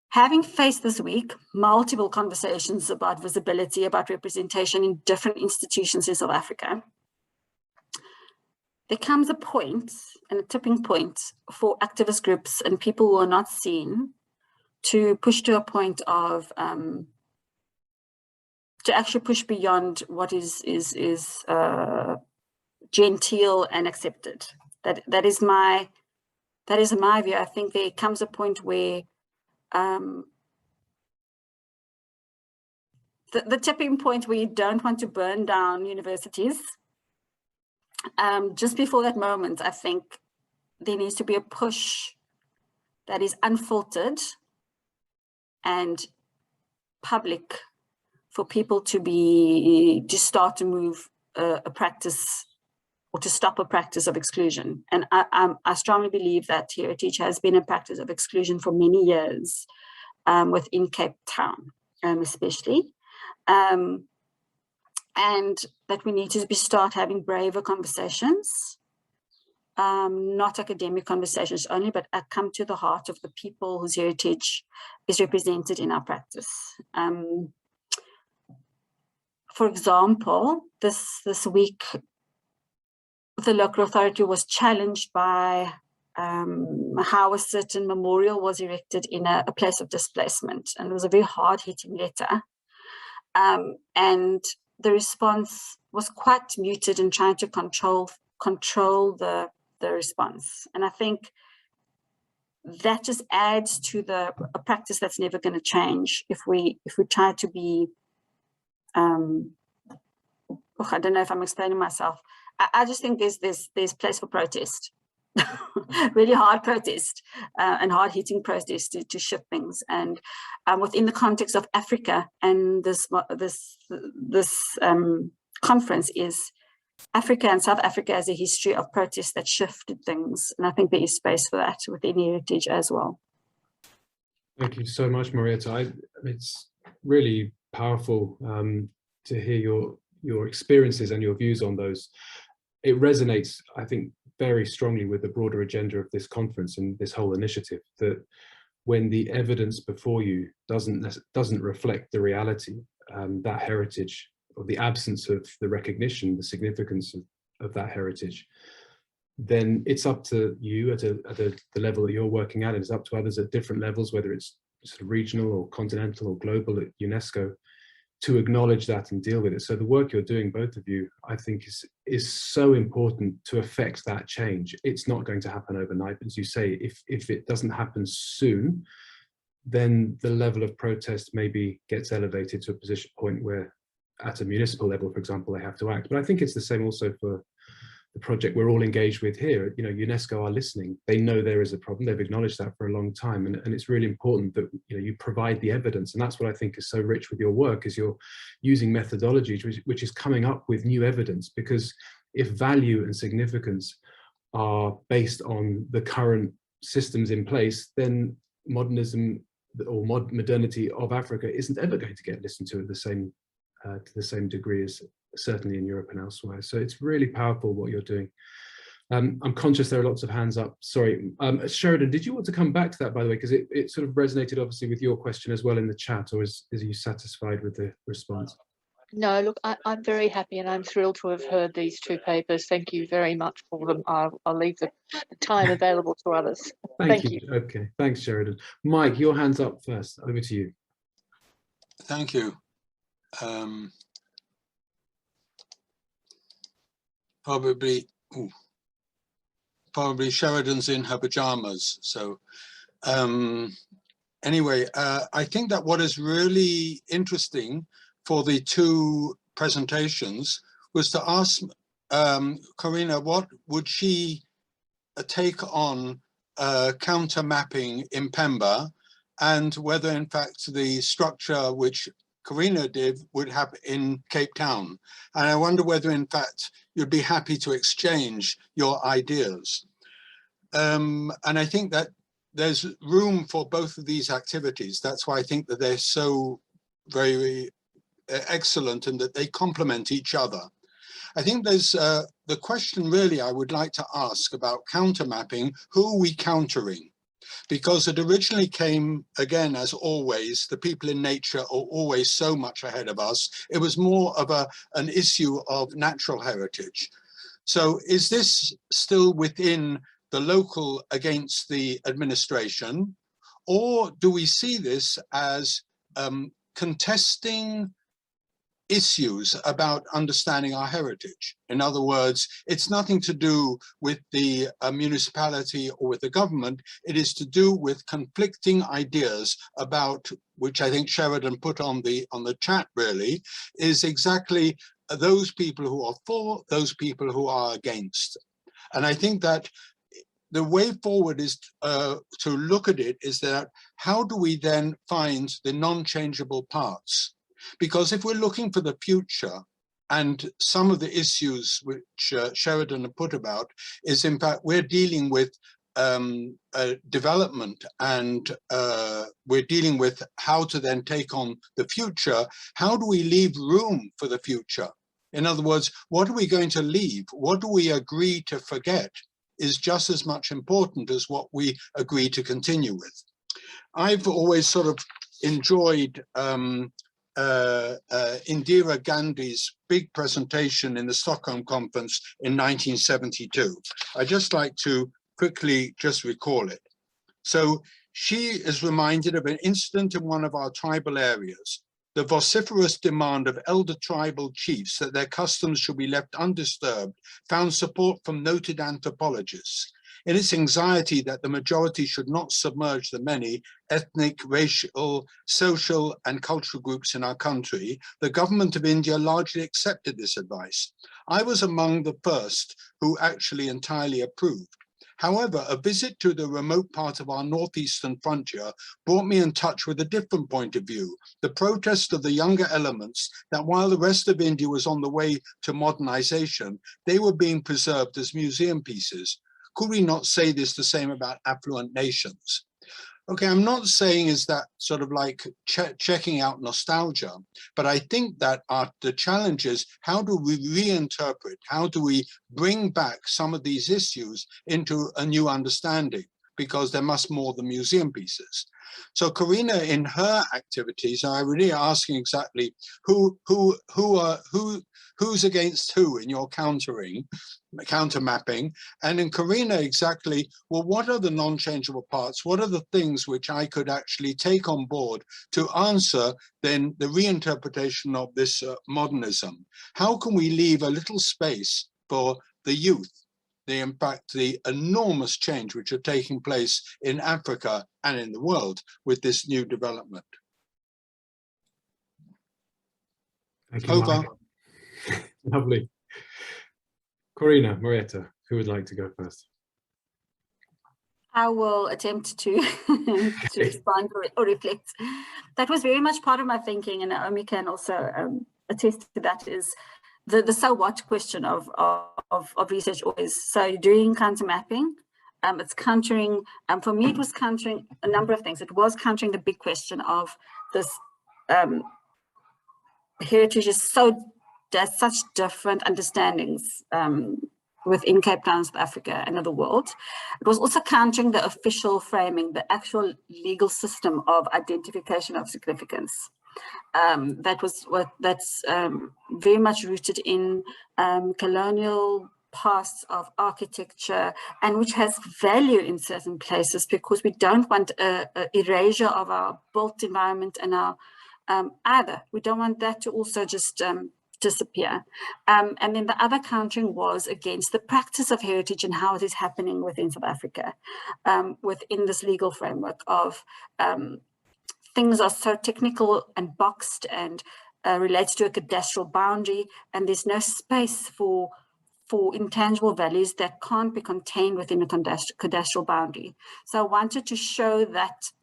having faced this week multiple conversations about visibility, about representation in different institutions in South Africa, there comes a point and a tipping point for activist groups and people who are not seen to push to a point of to actually push beyond what is genteel and accepted. That is my view. I think there comes a point where the tipping point where you don't want to burn down universities. Just before that moment, I think there needs to be a push that is unfiltered and public for people to start to move a practice, or to stop a practice of exclusion. And I strongly believe that heritage has been a practice of exclusion for many years within Cape Town, especially. And that we need to start having braver conversations, not academic conversations only, but come to the heart of the people whose heritage is represented in our practice. For example, this week, the local authority was challenged by how a certain memorial was erected in a place of displacement. And it was a very hard-hitting letter. and the response was quite muted in trying to control the response. And I think that just adds to a practice that's never going to change if we try to be I don't know if I'm explaining myself. I just think there's place for protest, really hard protest and hard-hitting protest to shift things. And within the context of Africa, and this conference is Africa and South Africa as a history of protest that shifted things. And I think there is space for that within heritage as well. Thank you so much, Maurietta. It's really powerful to hear your experiences and your views on those. It resonates, I think, very strongly with the broader agenda of this conference and this whole initiative, that when the evidence before you doesn't reflect the reality, that heritage, or the absence of the recognition, the significance of that heritage, then it's up to you at the level that you're working at, and it's up to others at different levels, whether it's sort of regional or continental or global at UNESCO, to acknowledge that and deal with it. So the work you're doing, both of you, I think is so important to affect that change. It's not going to happen overnight. As you say, if it doesn't happen soon, then the level of protest maybe gets elevated to a point where at a municipal level, for example, they have to act. But I think it's the same also for the project we're all engaged with here. You know, UNESCO are listening. They know there is a problem. They've acknowledged that for a long time, and it's really important that you provide the evidence. And that's what I think is so rich with your work, is you're using methodologies which is coming up with new evidence. Because if value and significance are based on the current systems in place, then modernism or modernity of Africa isn't ever going to get listened to the same degree as certainly in Europe and elsewhere. So it's really powerful what you're doing. I'm conscious there are lots of hands up. Sorry, Sheridan, did you want to come back to that, by the way? Because it sort of resonated obviously with your question as well in the chat, or is you satisfied with the response? No, look, I'm very happy and I'm thrilled to have heard these two papers. Thank you very much for them. I'll leave the time available to others. Thank you. Okay, thanks, Sheridan. Mike, your hand's up first. Over to you. Thank you. Probably Sheridan's in her pajamas. So anyway, I think that what is really interesting for the two presentations was to ask Corinna, what would she take on counter mapping in Pemba, and whether in fact the structure which Corinna did would happen in Cape Town. And I wonder whether in fact you'd be happy to exchange your ideas. And I think that there's room for both of these activities. That's why I think that they're so very excellent and that they complement each other. I think there's the question really I would like to ask about counter mapping, who are we countering? Because it originally came, again, as always, the people in nature are always so much ahead of us. It was more of an issue of natural heritage. So is this still within the local against the administration, or do we see this as contesting issues about understanding our heritage? In other words, it's nothing to do with the municipality or with the government. It is to do with conflicting ideas about, which I think Sheridan put on the chat really, is exactly those people who are for, those people who are against. And I think that the way forward is to look at it is that how do we then find the non-changeable parts? Because if we're looking for the future, and some of the issues which Sheridan put about is in fact we're dealing with development, and we're dealing with how to then take on the future. How do we leave room for the future? In other words, what are we going to leave? What do we agree to forget is just as much important as what we agree to continue with. I've always sort of enjoyed Indira Gandhi's big presentation in the Stockholm conference in 1972. I'd just like to quickly just recall it. So she is reminded of an incident in one of our tribal areas. the vociferous demand of elder tribal chiefs that their customs should be left undisturbed found support from noted anthropologists. In its anxiety that the majority should not submerge the many ethnic, racial, social, and cultural groups in our country, the government of India largely accepted this advice. I was among the first who actually entirely approved. However, a visit to the remote part of our northeastern frontier brought me in touch with a different point of view, the protest of the younger elements that while the rest of India was on the way to modernization, they were being preserved as museum pieces. Could we not say this the same about affluent nations? Okay, I'm not saying is that sort of like checking out nostalgia, but I think that the challenge is how do we reinterpret, how do we bring back some of these issues into a new understanding, because they're much more than museum pieces. So Corinna, in her activities, I really asking exactly who's against who in your counter mapping, and in Corinna exactly, well, what are the non-changeable parts? What are the things which I could actually take on board to answer then the reinterpretation of this modernism? How can we leave a little space for the youth, in fact, the enormous change which are taking place in Africa and in the world with this new development? Thank you, Over. Mark. Lovely. Corinna, Maurietta, who would like to go first? I will attempt to, to respond or reflect. That was very much part of my thinking, and Naomi can also attest to that, is the so what question of research always. So you're doing counter mapping, it's countering, for me it was countering a number of things. It was countering the big question of this heritage is there's such different understandings within Cape Town, South Africa, and of the world. It was also countering the official framing, the actual legal system of identification of significance. That's very much rooted in colonial past of architecture, and which has value in certain places, because we don't want a erasure of our built environment and our either. We don't want that to also just disappear. And then the other countering was against the practice of heritage and how it is happening within South Africa, within this legal framework of things are so technical and boxed and related to a cadastral boundary, and there's no space for intangible values that can't be contained within a cadastral boundary. So I wanted to show that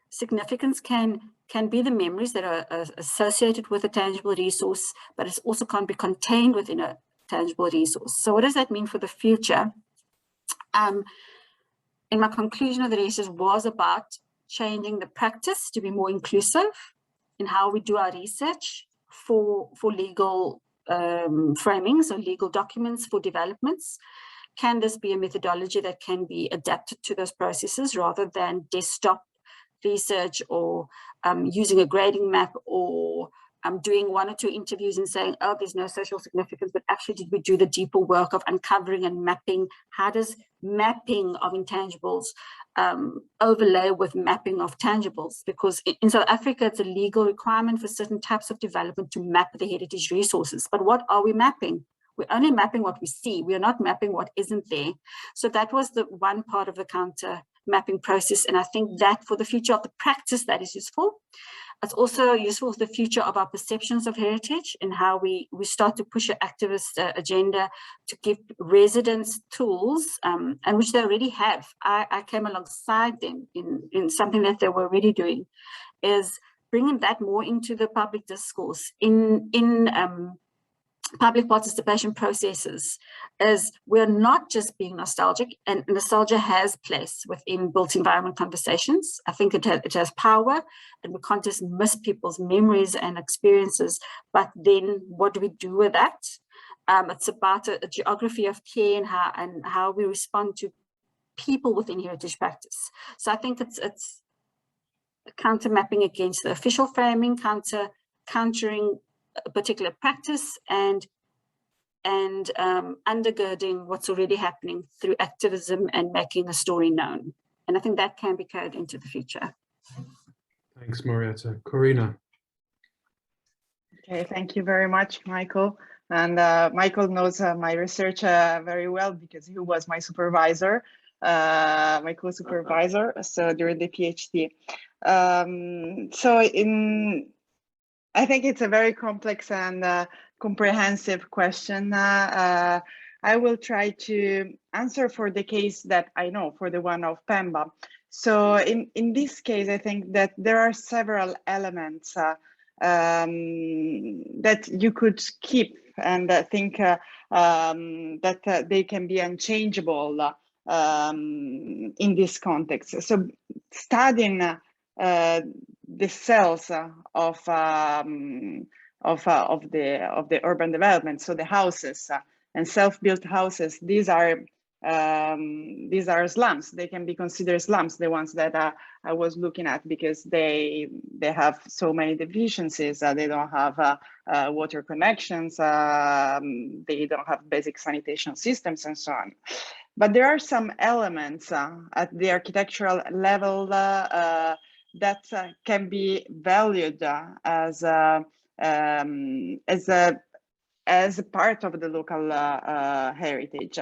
significance can be the memories that are associated with a tangible resource, but it also can't be contained within a tangible resource. So what does that mean for the future? In my conclusion of the research was about changing the practice to be more inclusive in how we do our research for legal framings or legal documents for developments. Can this be a methodology that can be adapted to those processes rather than desktop research or using a grading map or doing one or two interviews and saying, oh, there's no social significance, but actually did we do the deeper work of uncovering and mapping? How does mapping of intangibles overlay with mapping of tangibles? Because in South Africa, it's a legal requirement for certain types of development to map the heritage resources. But what are we mapping? We're only mapping what we see. We are not mapping what isn't there. So that was the one part of the counter mapping process. And I think that for the future of the practice, that is useful. It's also useful for the future of our perceptions of heritage and how we start to push an activist agenda to give residents tools, and which they already have. I came alongside them in something that they were already doing, is bringing that more into the public discourse in public participation processes, as we're not just being nostalgic, and nostalgia has place within built environment conversations. I think it has power, and we can't dismiss people's memories and experiences, but then what do we do with that? It's about a geography of care and how we respond to people within heritage practice. So I think it's counter mapping against the official framing, countering a particular practice, and undergirding what's already happening through activism and making a story known. And I think that can be carried into the future. Thanks, Maurietta. Corinna. Okay, thank you very much, Michael. And Michael knows my research very well because he was my supervisor, my co-supervisor, so during the PhD. I think it's a very complex and comprehensive question. I will try to answer for the case that I know, for the one of Pemba. So in this case, I think that there are several elements that you could keep and think that they can be unchangeable in this context. So studying the cells of the urban development, so the houses and self-built houses, these are slums. They can be considered slums, the ones that I was looking at, because they have so many deficiencies. They don't have water connections, they don't have basic sanitation systems, and so on. But there are some elements at the architectural level that can be valued as a part of the local heritage.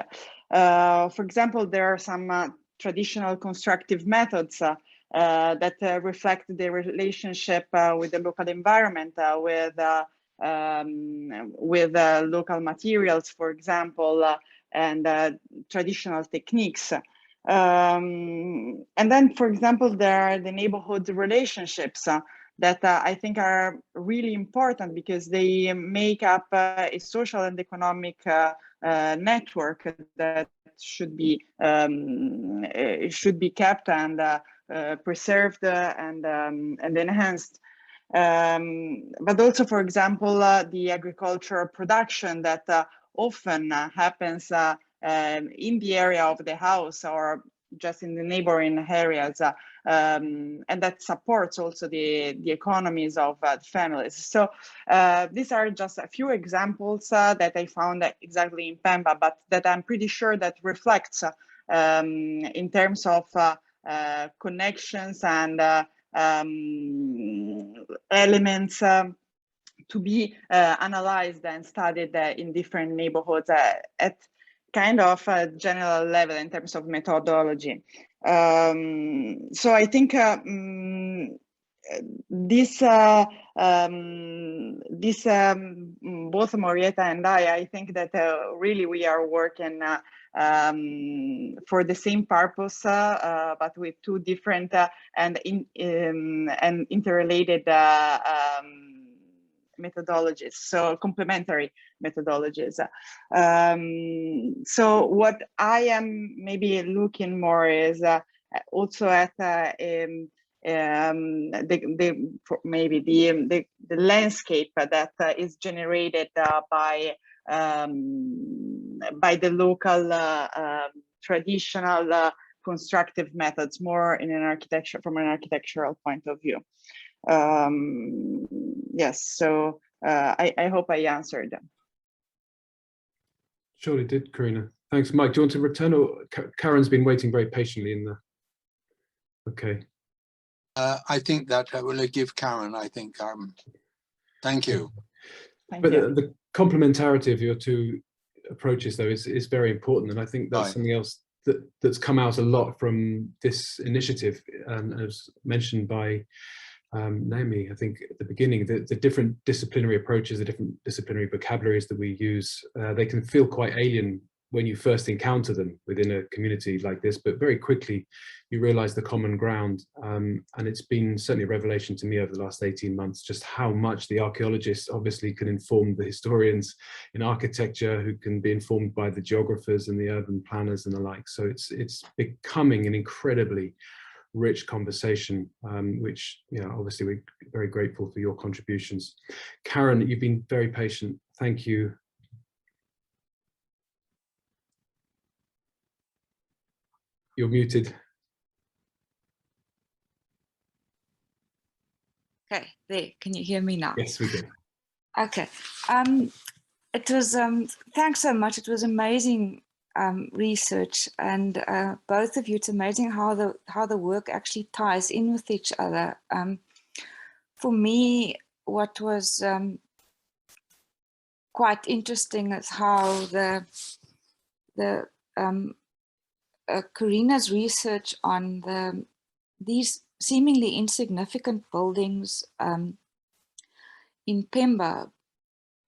For example, there are some traditional constructive methods that reflect the relationship with the local environment, with local materials, for example, and traditional techniques. And then, for example, there are the neighborhood relationships that I think are really important because they make up a social and economic network that should be kept and preserved and enhanced. But also, for example, the agricultural production that often happens in the area of the house or just in the neighboring areas, and that supports also the economies of families. So these are just a few examples that I found exactly in Pemba, but that I'm pretty sure that reflects in terms of connections and elements to be analyzed and studied in different neighborhoods at kind of a general level in terms of methodology. So I think both Maurietta and I think that really we are working for the same purpose, but with two different and interrelated methodologies, so complementary methodologies. So what I am maybe looking more is also at maybe the landscape that is generated by the local traditional constructive methods, more in an architecture, from an architectural point of view. Yes, so I hope I answered them. Surely did, Corinna. Thanks, Mike. Do you want to return, or Karen's been waiting very patiently in the... Okay. I think that I will give Karen, I think, thank you. But the complementarity of your two approaches, though, is very important. And I think that's something else that's come out a lot from this initiative, and as mentioned by Naomi, I think at the beginning, the different disciplinary approaches, the different disciplinary vocabularies that we use, they can feel quite alien when you first encounter them within a community like this, but very quickly you realize the common ground. And it's been certainly a revelation to me over the last 18 months, just how much the archaeologists obviously can inform the historians in architecture, who can be informed by the geographers and the urban planners and the like. So it's becoming an incredibly rich conversation, which, you know, obviously we're very grateful for your contributions. Karen, you've been very patient. Thank you. You're muted. Okay, there. Can you hear me now? Yes, we do. Okay. It was thanks so much. It was amazing research, and both of you. It's amazing how the work actually ties in with each other. For me, what was quite interesting is how Corinna's research on these seemingly insignificant buildings in Pemba,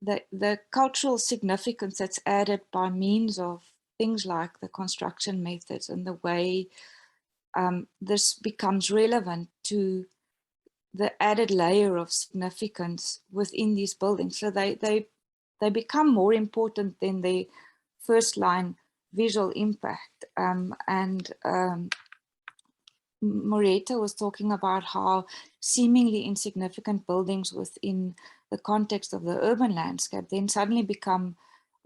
the cultural significance that's added by means of things like the construction methods and the way this becomes relevant to the added layer of significance within these buildings. So they become more important than the first line visual impact. Maurietta was talking about how seemingly insignificant buildings within the context of the urban landscape then suddenly become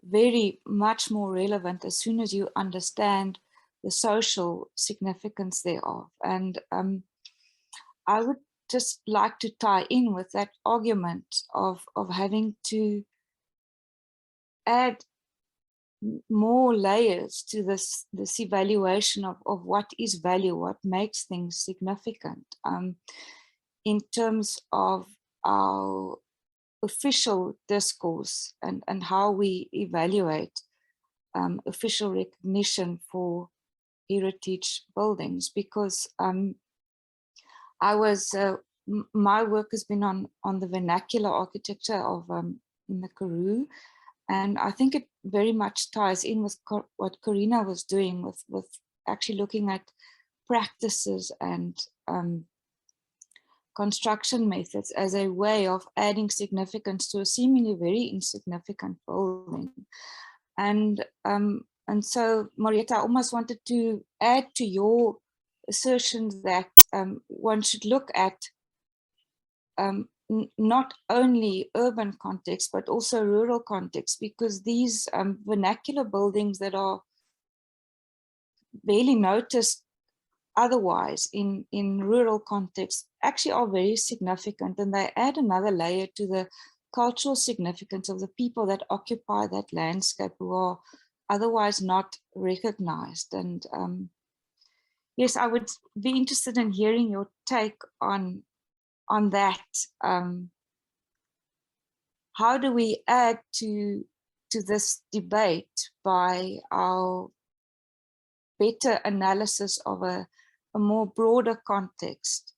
very much more relevant as soon as you understand the social significance thereof. And I would just like to tie in with that argument of having to add more layers to this evaluation of what is value, what makes things significant, in terms of our official discourse and how we evaluate official recognition for heritage buildings. Because my work has been on the vernacular architecture of in the Karoo. And I think it very much ties in with what Corinna was doing with actually looking at practices and construction methods as a way of adding significance to a seemingly very insignificant building. And so, Maurietta, I almost wanted to add to your assertions that one should look at not only urban context, but also rural context, because these vernacular buildings that are barely noticed otherwise in rural context actually are very significant, and they add another layer to the cultural significance of the people that occupy that landscape who are otherwise not recognized. And yes, I would be interested in hearing your take on that. How do we add to this debate by our better analysis of a more broader context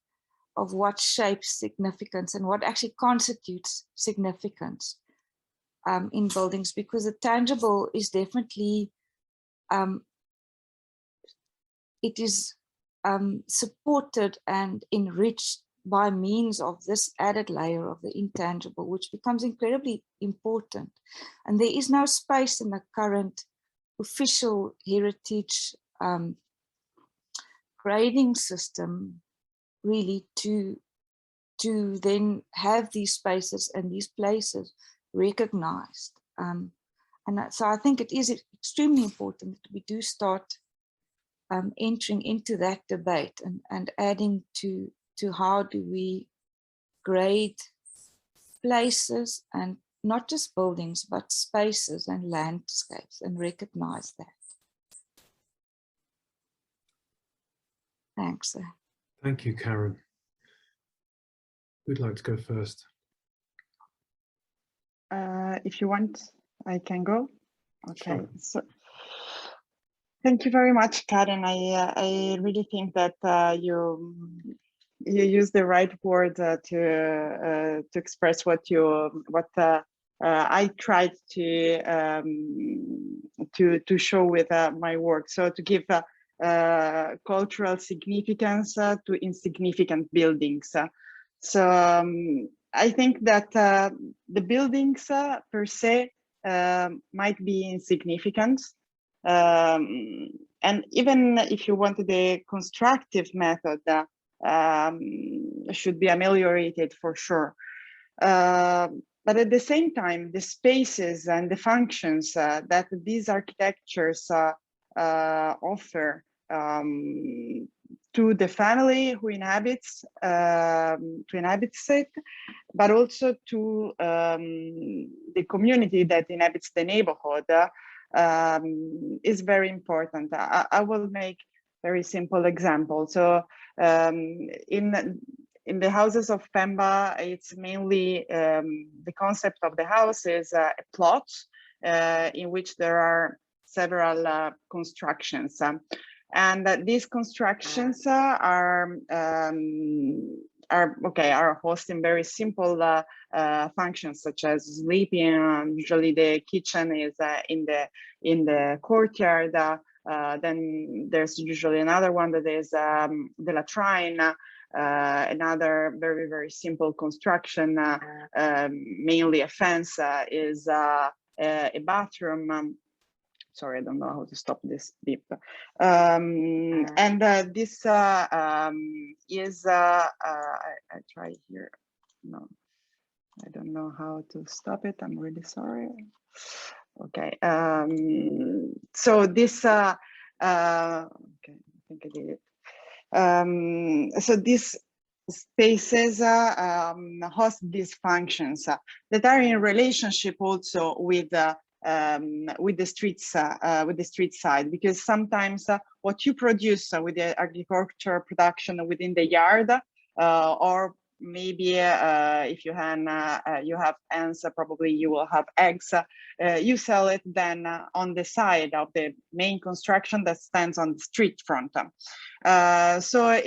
of what shapes significance and what actually constitutes significance in buildings? Because the tangible is definitely, it is supported and enriched by means of this added layer of the intangible, which becomes incredibly important. And there is no space in the current official heritage grading system really to then have these spaces and these places recognized. And so I think it is extremely important that we do start entering into that debate and adding to how do we grade places, and not just buildings, but spaces and landscapes, and recognize that. Thanks. Thank you, Karen. Who'd like to go first? If you want, I can go. Okay. Sure. So, thank you very much, Karen. I really think that you use the right word to express what I tried to show with my work. So to give cultural significance to insignificant buildings. So I think that the buildings per se might be insignificant. And even if you want the constructive method, should be ameliorated for sure. But at the same time, the spaces and the functions that these architectures offer to the family who inhabits it, but also to the community that inhabits the neighborhood, is very important. I will make very simple example. So in in the houses of Pemba, it's mainly the concept of the house is a plot in which there are several constructions. And these constructions are hosting very simple functions such as sleeping. Usually the kitchen is in the courtyard. Then there's usually another one that is the latrine, another very, very simple construction, mainly a fence, is a bathroom. Sorry, I don't know how to stop this beep. And this is, I try here. No, I don't know how to stop it. I'm really sorry. Okay. So this, okay, I think I did it. So these spaces host these functions that are in relationship also with the street side, because sometimes what you produce with the agriculture production within the yard, or maybe if you have hens, probably you will have eggs. You sell it then on the side of the main construction that stands on the street front. So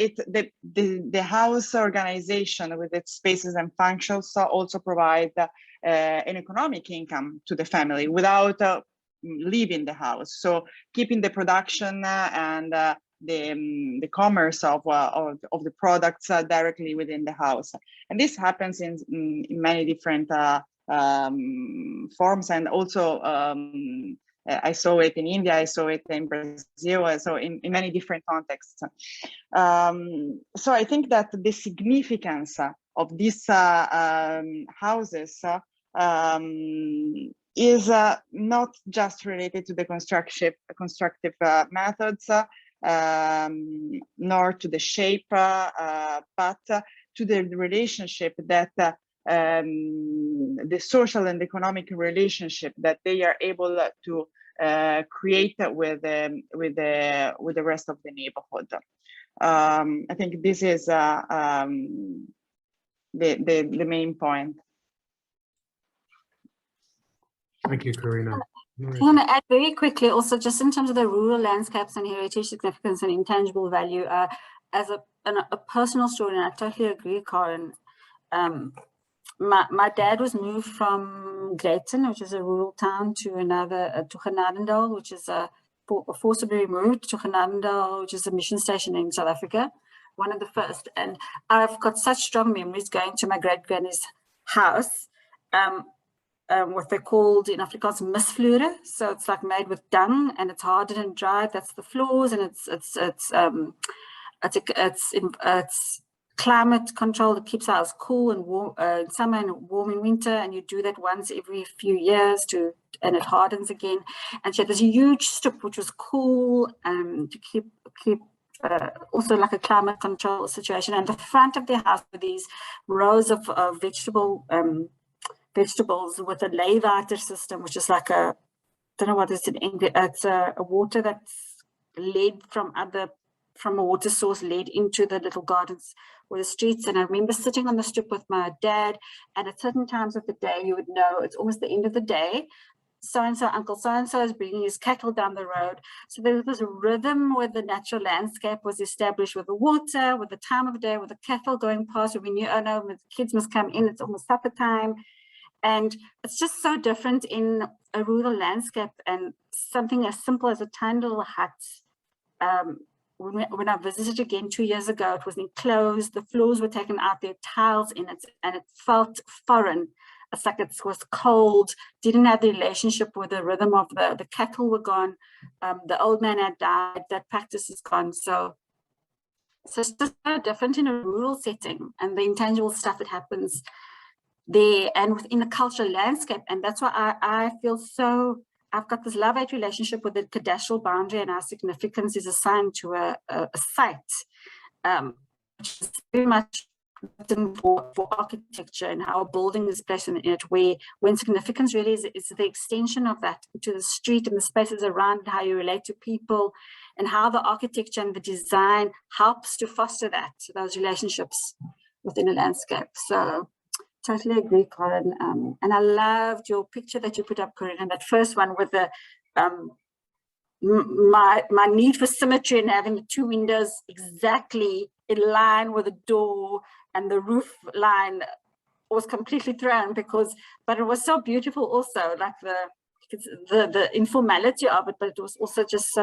the house organization with its spaces and functions also provide an economic income to the family without leaving the house. So keeping the production and the commerce of the products directly within the house. And this happens in many different forms. And also I saw it in India, I saw it in Brazil, so in many different contexts. So I think that the significance of these houses is not just related to the constructive methods, nor to the shape, but to the relationship that the social and economic relationship that they are able to create with the rest of the neighborhood. I think this is the main point. Thank you, Corinna. I want to add very quickly also, just in terms of the rural landscapes and heritage significance and intangible value, as a personal story, and I totally agree, Corinne. My dad was moved from Glayton, which is a rural town, to another, to Genadendal, which is forcibly removed, to Genadendal, which is a mission station in South Africa, one of the first. And I've got such strong memories going to my great-granny's house. What they're called in Afrikaans misvloere. So it's like made with dung and it's hardened and dried. That's the floors, and it's climate controlled. It keeps us cool and warm in summer and warm in winter. And you do that once every few years and it hardens again. And she had this huge stoep which was cool to keep also like a climate control situation. And the front of the house were these rows of vegetables with a lay-water system, which is like I don't know what it's in English. It's a water that's led from a water source led into the little gardens or the streets. And I remember sitting on the strip with my dad, and at certain times of the day, you would know it's almost the end of the day. So-and-so, Uncle so-and-so is bringing his cattle down the road. So there was this rhythm where the natural landscape was established with the water, with the time of day, with the cattle going past. We knew, oh no, the kids must come in, it's almost supper time. And it's just so different in a rural landscape, and something as simple as a tiny little hut. When I visited again 2 years ago, it was enclosed, the floors were taken out, there were tiles in it, and it felt foreign. It's like it was cold, didn't have the relationship with the rhythm of the cattle were gone, the old man had died, that practice is gone. So it's just so different in a rural setting, and the intangible stuff that happens there and within the cultural landscape. And that's why I feel so, I've got this love-hate relationship with the cadastral boundary and our significance is assigned to a site, which is very much for architecture and how a building is placed in it, when significance really is the extension of that to the street and the spaces around, how you relate to people, and how the architecture and the design helps to foster those relationships. within a landscape. So totally agree, Colin. And I loved your picture that you put up, Corinna, that first one with the my need for symmetry and having the two windows exactly in line with the door and the roof line was completely thrown but it was so beautiful also, like the informality of it, but it was also just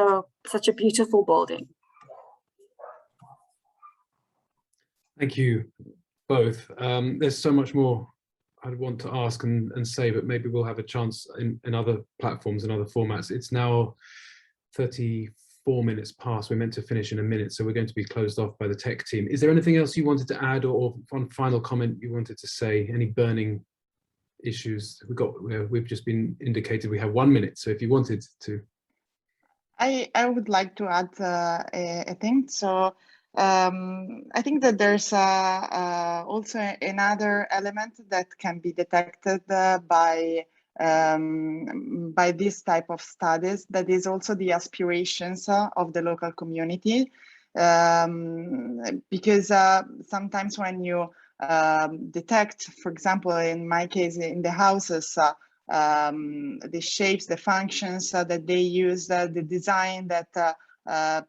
such a beautiful building. Thank you both. There's so much more I'd want to ask and say, but maybe we'll have a chance in other platforms and other formats. It's now 34 minutes past. We're meant to finish in a minute, so we're going to be closed off by the tech team. Is there anything else you wanted to add, or one final comment you wanted to say? Any burning issues? We've just been indicated we have 1 minute, so if you wanted to. I would like to add a thing. So I think that there's also another element that can be detected by this type of studies, that is also the aspirations of the local community. Because sometimes when you detect, for example, in my case, in the houses, the shapes, the functions that they use, the design that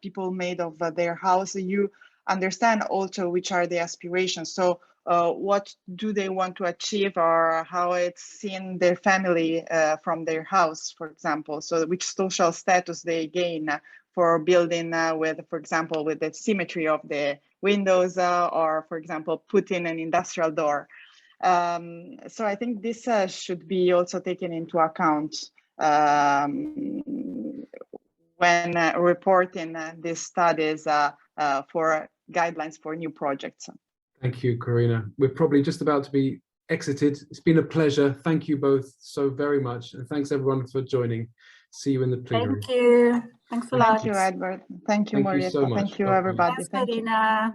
people made of their house, you understand also which are the aspirations. So what do they want to achieve, or how it's seen their family from their house, for example. So which social status they gain for building with, for example, with the symmetry of the windows, or, for example, put in an industrial door. So I think this should be also taken into account when reporting these studies for guidelines for new projects. Thank you, Corinna. We're probably just about to be exited. It's been a pleasure. Thank you both so very much. And thanks everyone for joining. See you in the plenary. Thank you. Thanks a lot. Thank you, Edward. Thank you, Maurietta. So much. Thank you, Welcome. everybody. Thanks, Thank you. Corinna.